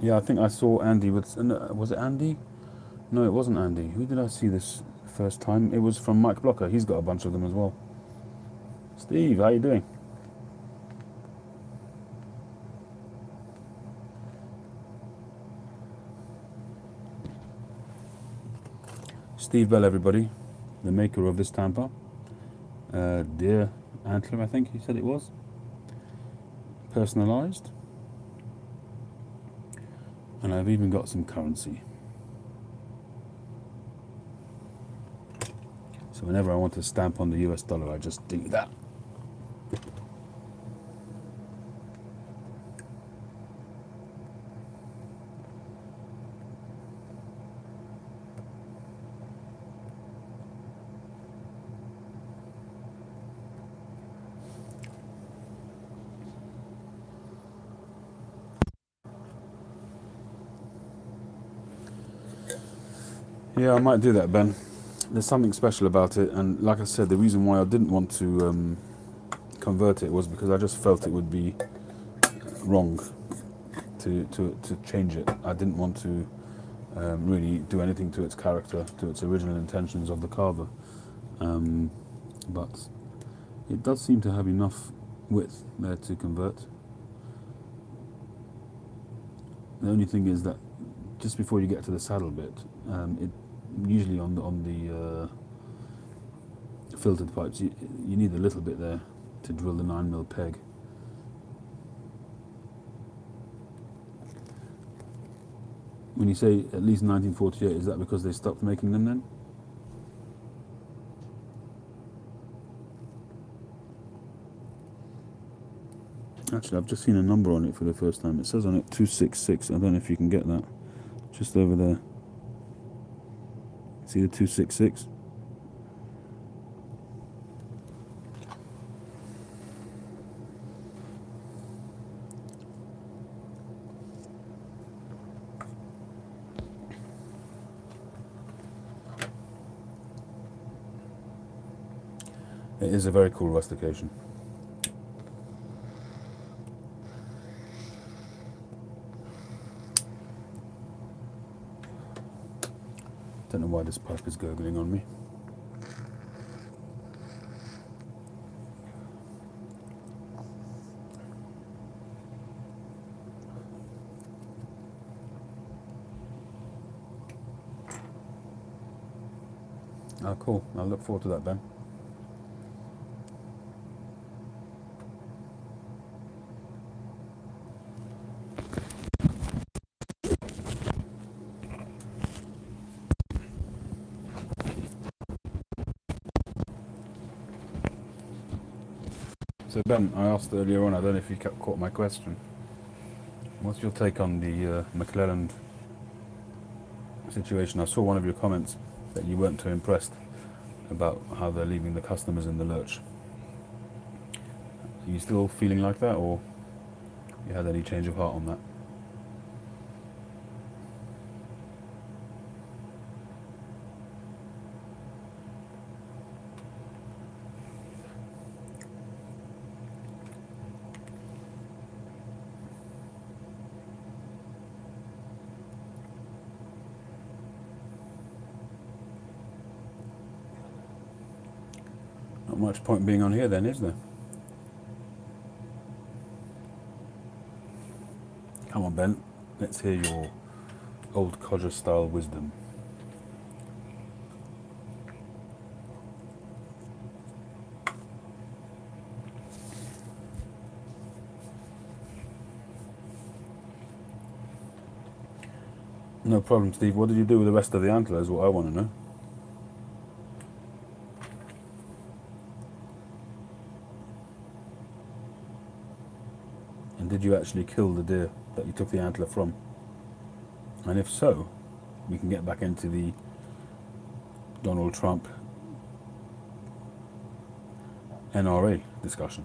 Yeah, I think I saw Andy with... was it Andy? No, it wasn't Andy. Who did I see this first time? It was from Mike Blocker. He's got a bunch of them as well. Steve, how you doing? Steve Bell, everybody. The maker of this tamper. Deer Antler, I think he said it was. Personalised. And I've even got some currency. So whenever I want to stamp on the US dollar, I just do that. Yeah, I might do that, Ben. There's something special about it, and like I said, the reason why I didn't want to convert it was because I just felt it would be wrong to change it. I didn't want to really do anything to its character, to its original intentions of the carver. But it does seem to have enough width there to convert. The only thing is that just before you get to the saddle bit, it usually on the filtered pipes, you need a little bit there to drill the 9mm peg. When you say at least 1948, is that because they stopped making them then? Actually, I've just seen a number on it for the first time. It says on it 266. I don't know if you can get that. Just over there. See the 266? It is a very cool rustication. Don't know why this pipe is gurgling on me. Oh, cool. I'll look forward to that, Ben. So Ben, I asked earlier on, I don't know if you caught my question. What's your take on the McClelland situation? I saw one of your comments that you weren't too impressed about how they're leaving the customers in the lurch. Are you still feeling like that, or you had any change of heart on that? Not much point being on here then, is there? Come on, Ben. Let's hear your old codger style wisdom. No problem, Steve. What did you do with the rest of the antler is what I want to know. And did you actually kill the deer that you took the antler from? And if so, we can get back into the Donald Trump NRA discussion.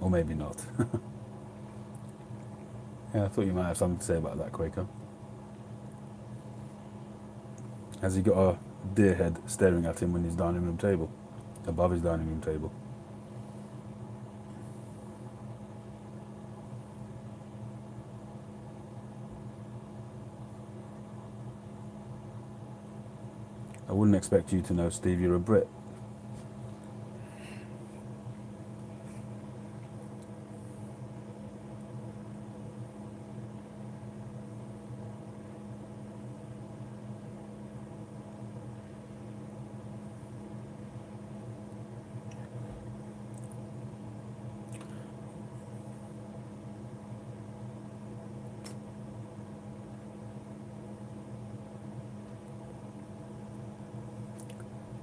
Or maybe not. Yeah, I thought you might have something to say about that, Quaker. Has he got a deer head staring at him on his dining room table? Above his dining room table? I wouldn't expect you to know, Steve. You're a Brit.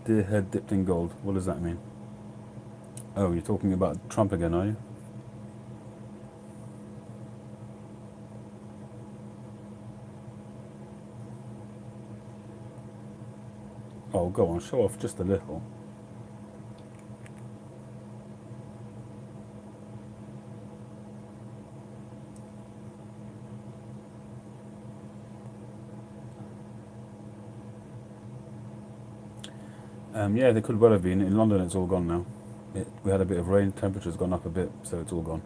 Deer head dipped in gold. What does that mean? Oh, you're talking about Trump again, are you? Oh, go on, show off just a little. Yeah, they could well have been. In London, it's all gone now. We had a bit of rain, temperature's gone up a bit, so it's all gone.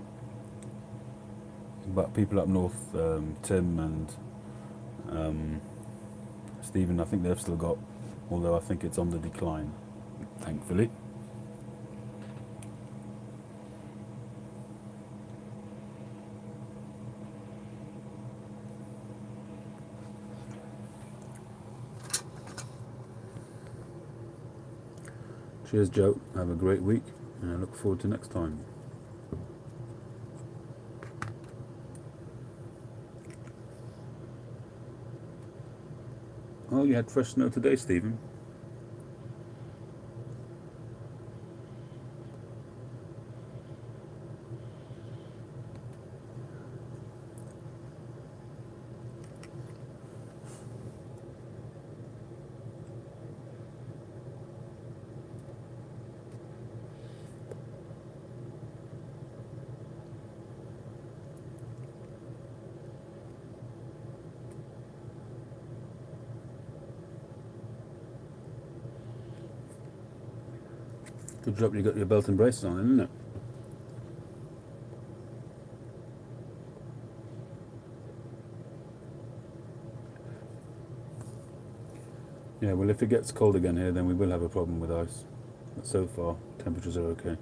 But people up north, Tim and Stephen, I think they've still got, although I think it's on the decline, thankfully. Cheers, Joe. Have a great week, and I look forward to next time. Oh, you had fresh snow today, Stephen? Good job you got your belt and braces on, isn't it? Yeah, well, if it gets cold again here, then we will have a problem with ice. But so far, temperatures are okay.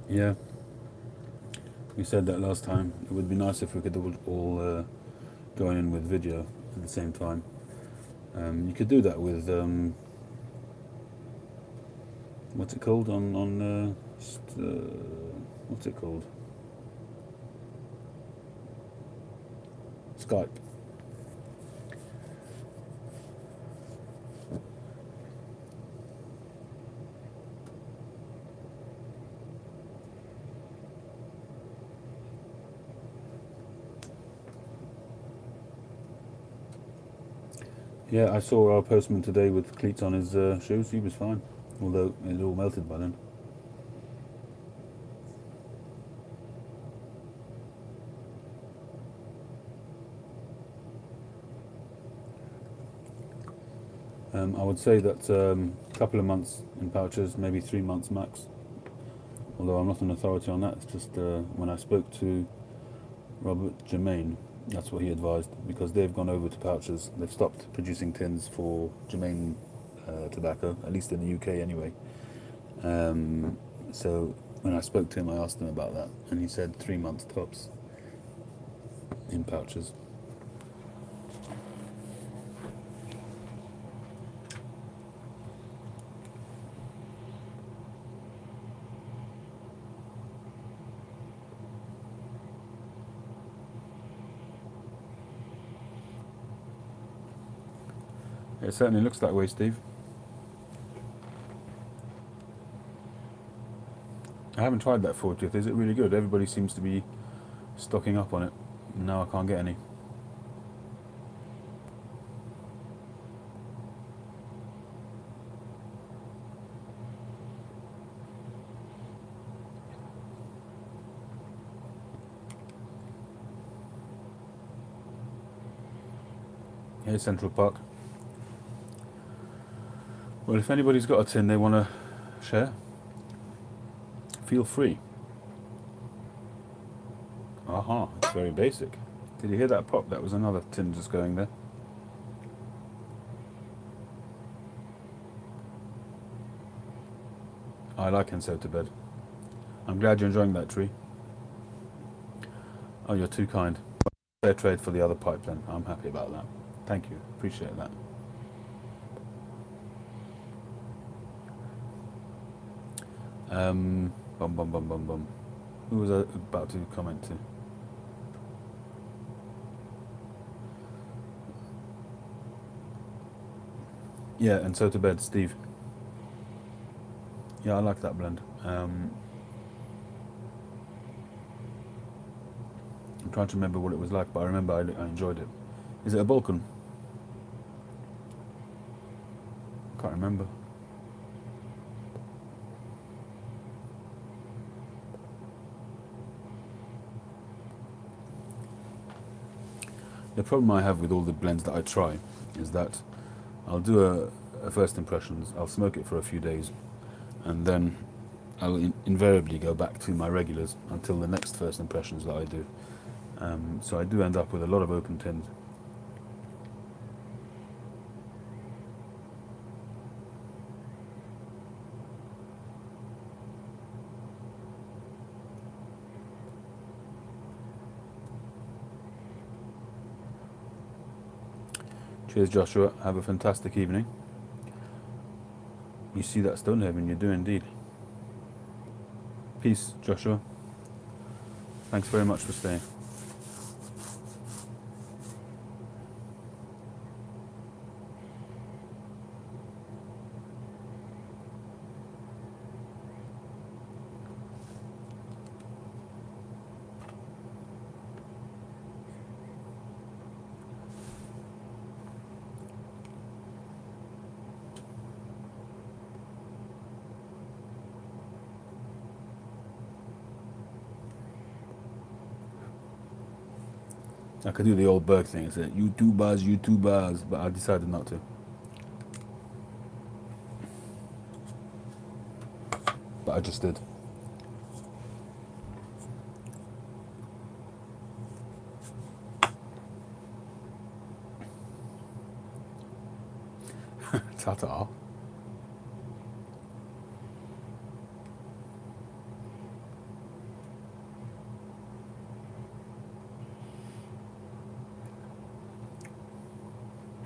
Yeah, we said that last time. It would be nice if we could all join in with video at the same time. You could do that with what's it called what's it called? Skype. Yeah, I saw our postman today with cleats on his shoes. He was fine, although it all melted by then. I would say that a couple of months in pouches, maybe 3 months max. Although I'm not an authority on that. It's just when I spoke to Robert Germain, that's what he advised, because they've gone over to pouches. They've stopped producing tins for Germain tobacco, at least in the UK anyway. So when I spoke to him, I asked him about that, and he said 3 months tops in pouches. It certainly looks that way, Steve. I haven't tried that 40th. Is it really good? Everybody seems to be stocking up on it. Now I can't get any. Here's Central Park. Well, if anybody's got a tin they want to share, feel free. Aha, it's very basic. Did you hear that pop? That was another tin just going there. I like And So To Bed. I'm glad you're enjoying that, Tree. Oh, you're too kind. Fair trade for the other pipe then. I'm happy about that. Thank you. Appreciate that. Bum bum bum bum bum. Who was I about to comment to? Yeah, And So To Bed, Steve. Yeah, I like that blend. I'm trying to remember what it was like, but I remember I enjoyed it. Is it a Balkan? I can't remember. The problem I have with all the blends that I try is that I'll do a first impressions, I'll smoke it for a few days, and then I'll invariably go back to my regulars until the next first impressions that I do. So I do end up with a lot of open tins. Cheers, Joshua. Have a fantastic evening. You see that Stonehaven? You do indeed. Peace, Joshua. Thanks very much for staying. I could do the old Berg thing and say, YouTubers, but I decided not to. But I just did. Ta-ta.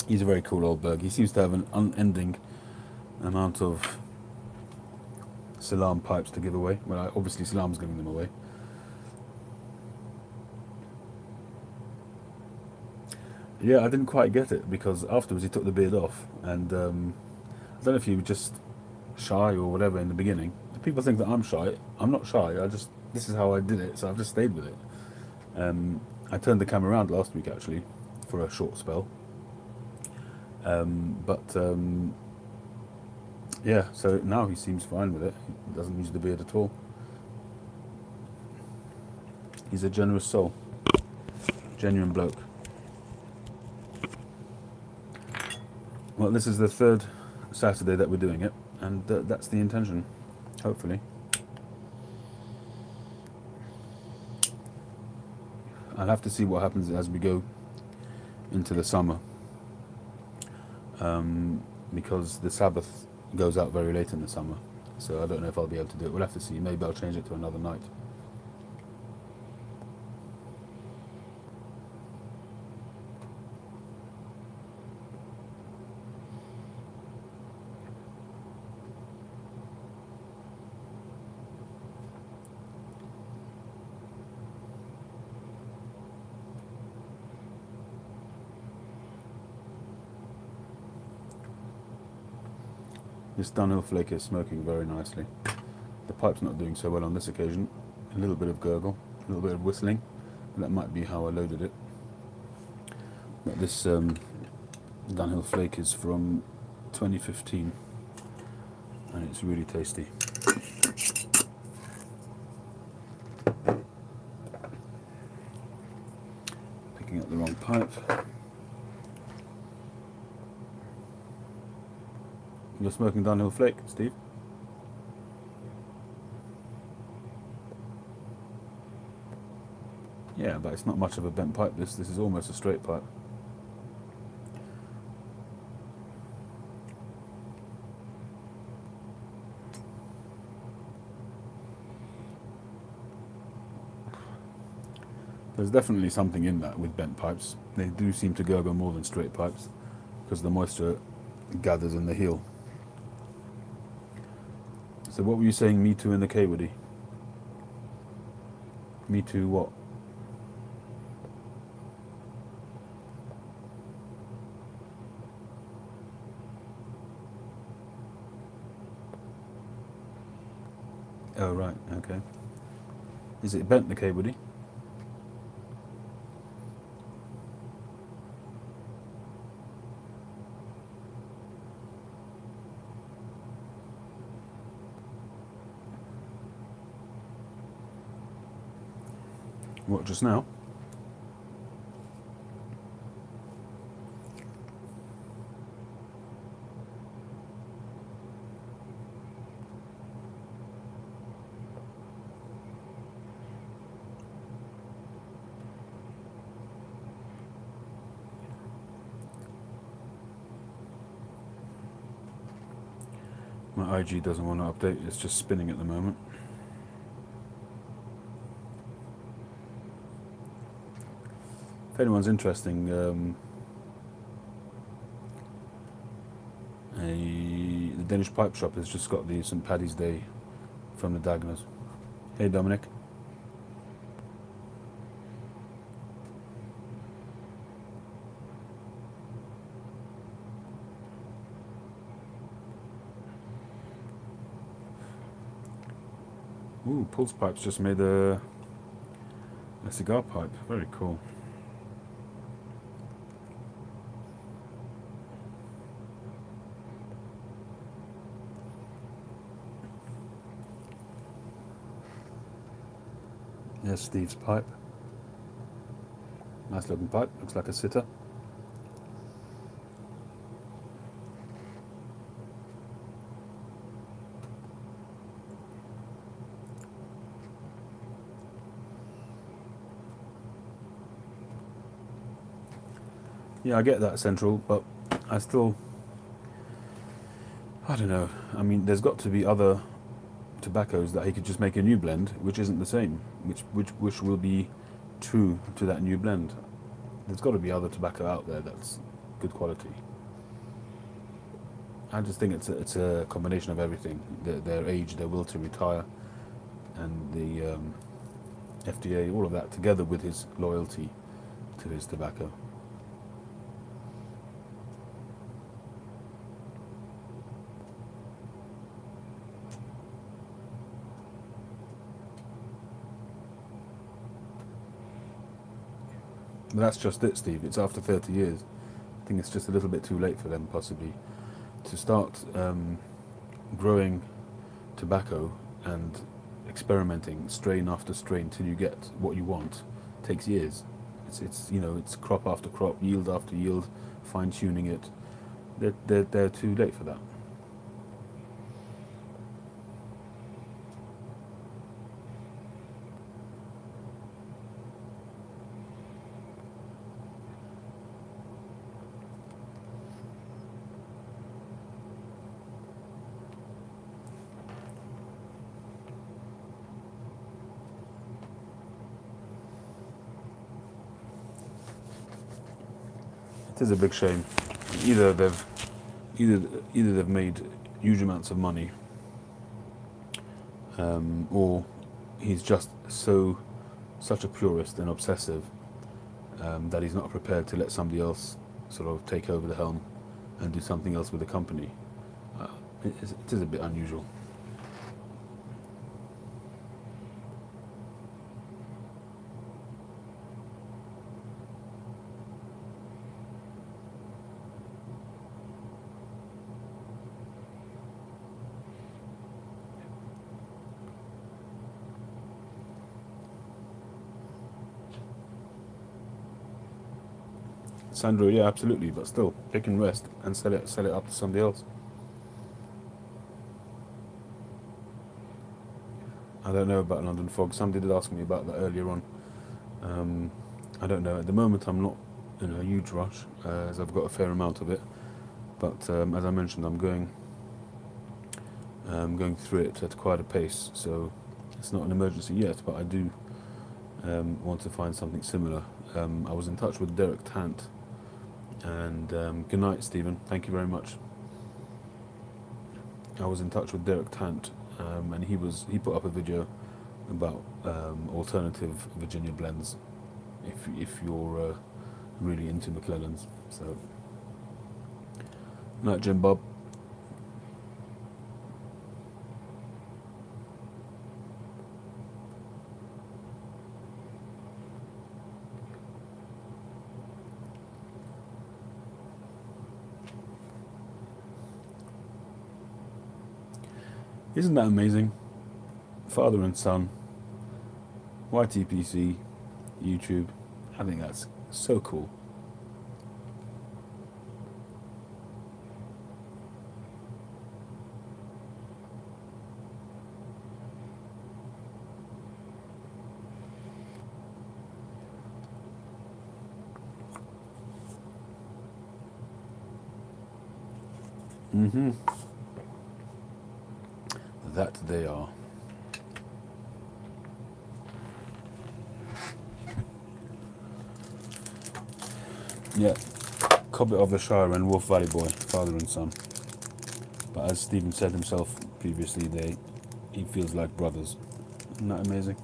He's a very cool old Berg. He seems to have an unending amount of Salam pipes to give away. Well, obviously Salam's giving them away. Yeah, I didn't quite get it because afterwards he took the beard off, and I don't know if he was just shy or whatever in the beginning. People think that I'm shy. I'm not shy. This is how I did it, so I've just stayed with it. I turned the camera around last week actually for a short spell, but yeah. So now he seems fine with it. He doesn't use the beard at all. He's a generous soul, genuine bloke. Well, this is the third Saturday that we're doing it, and that's the intention, hopefully. I'll have to see what happens as we go into the summer, because the Sabbath goes out very late in the summer, so I don't know if I'll be able to do it. We'll have to see. Maybe I'll change it to another night. This Dunhill flake is smoking very nicely. The pipe's not doing so well on this occasion. A little bit of gurgle, a little bit of whistling. That might be how I loaded it. But this Dunhill flake is from 2015, and it's really tasty. Picking up the wrong pipe. You're smoking Dunhill flake, Steve? Yeah, but it's not much of a bent pipe. This is almost a straight pipe. There's definitely something in that with bent pipes. They do seem to gurgle more than straight pipes because the moisture gathers in the heel. So what were you saying, me too in the K, Woody? Me too what? Oh, right, okay. Is it bent, the K, Woody? What, just now? My IG doesn't want to update, it's just spinning at the moment. If anyone's interesting, the Danish Pipe Shop has just got the St. Paddy's Day from the Dagners. Hey, Dominic. Ooh, Pulse Pipe's just made a cigar pipe. Very cool. There's Steve's pipe. Nice looking pipe, looks like a sitter. Yeah, I get that, Central, but I don't know. I mean, there's got to be other tobaccos that he could just make a new blend, which isn't the same, which will be true to that new blend. There's got to be other tobacco out there that's good quality. I just think it's a combination of everything: their age, their will to retire, and the FDA, all of that together with his loyalty to his tobacco. But that's just it, Steve. It's after 30 years. I think it's just a little bit too late for them, possibly, to start growing tobacco and experimenting strain after strain till you get what you want. It takes years. It's you know, it's crop after crop, yield after yield, fine tuning it. They're too late for that. It is a big shame. Either they've either either they've made huge amounts of money, or he's just such a purist and obsessive that he's not prepared to let somebody else sort of take over the helm and do something else with the company. Uh, it is a bit unusual. Sandro, yeah, absolutely, but still, they can rest and sell it up to somebody else. I don't know about London Fog. Somebody did ask me about that earlier on. I don't know. At the moment, I'm not in a huge rush, as I've got a fair amount of it. But as I mentioned, I'm going through it at quite a pace. So it's not an emergency yet, but I do want to find something similar. I was in touch with Derek Tant, and good night, Stephen. Thank you very much. I was in touch with Derek Tant, and he put up a video about alternative Virginia blends. If you're really into McClellans, so night, Jim Bob. Isn't that amazing? Father and son, YTPC, YouTube. I think that's so cool. Mm-hmm. That they are. Yeah, Cobbett of the Shire and Wolf Valley Boy, father and son. But as Stephen said himself previously, he feels like brothers. Isn't that amazing?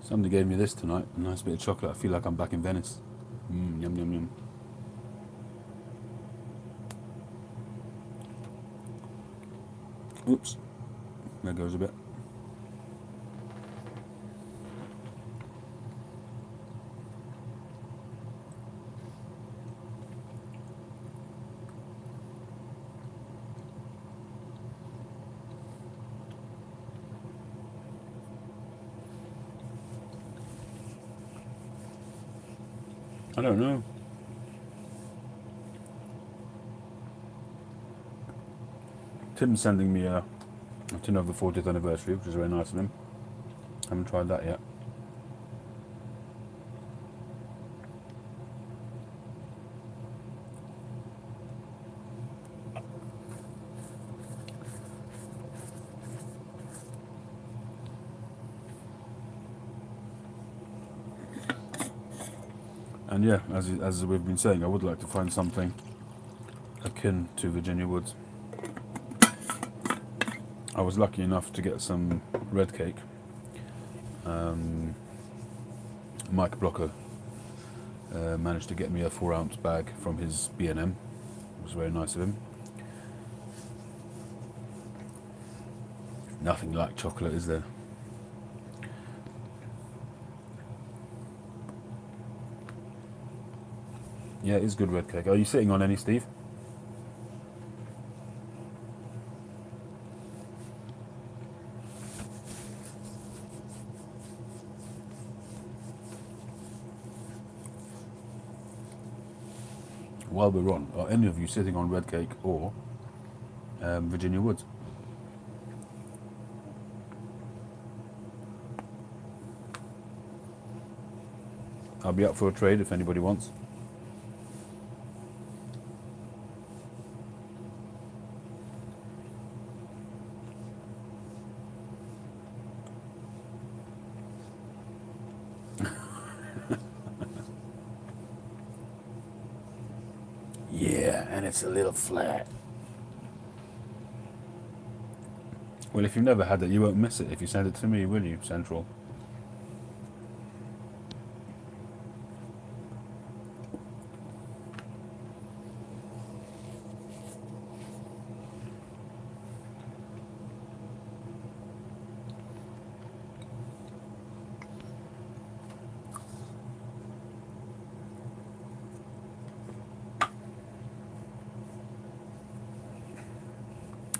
Somebody gave me this tonight, a nice bit of chocolate. I feel like I'm back in Venice. Yum, yum, yum. Oops, there goes a bit. I don't know. Tim's sending me a tin of the 40th anniversary, which is very nice of him. Haven't tried that yet. And yeah, as we've been saying, I would like to find something akin to Virginia Woods. I was lucky enough to get some red cake. Mike Blocker managed to get me a 4-ounce bag from his B&M. It was very nice of him. Nothing like chocolate, is there? Yeah, it is good red cake. Are you sitting on any, Steve? While we're on, are any of you sitting on red cake or Virginia Woods? I'll be up for a trade if anybody wants. Yeah, and it's a little flat. Well, if you've never had it, you won't miss it if you send it to me, will you, Central?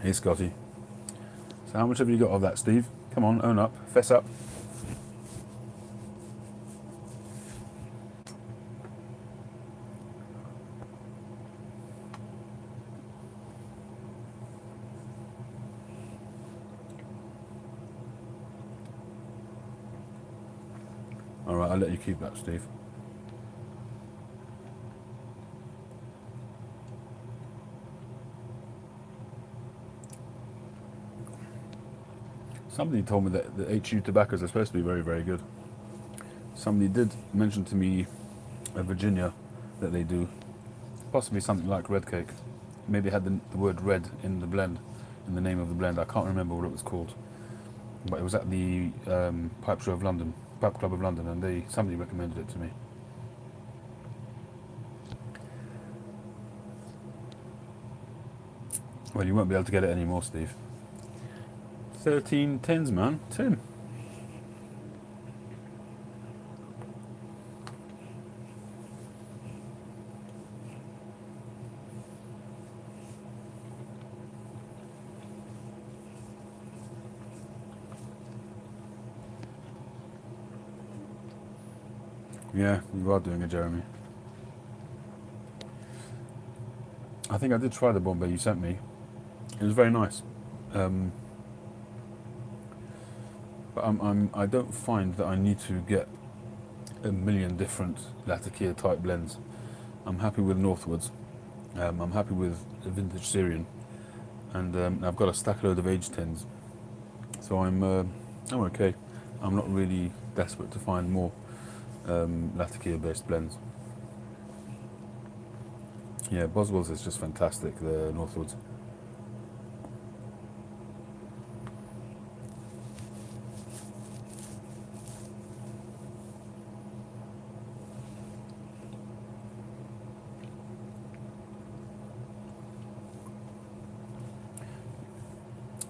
Hey, Scotty. So how much have you got of that, Steve? Come on, own up, fess up. All right, I'll let you keep that, Steve. Somebody told me that the HU tobaccos are supposed to be very, very good. Somebody did mention to me a Virginia that they do, possibly something like red cake. Maybe it had the word red in the blend, in the name of the blend. I can't remember what it was called, but it was at the Pipe Show of London, Pipe Club of London, and somebody recommended it to me. Well, you won't be able to get it anymore, Steve. 13 tens, man. Tim. Yeah, you are doing it, Jeremy. I think I did try the Bombay you sent me. It was very nice. But I don't find that I need to get a million different Latakia type blends. I'm happy with Northwoods. I'm happy with a vintage Syrian, and I've got a stack load of aged tins. So I'm okay. I'm not really desperate to find more Latakia based blends. Yeah, Boswell's is just fantastic, the Northwoods.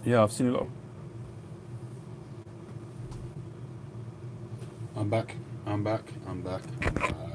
Yeah, I've seen a lot. I'm back. I'm back. I'm back. I'm back.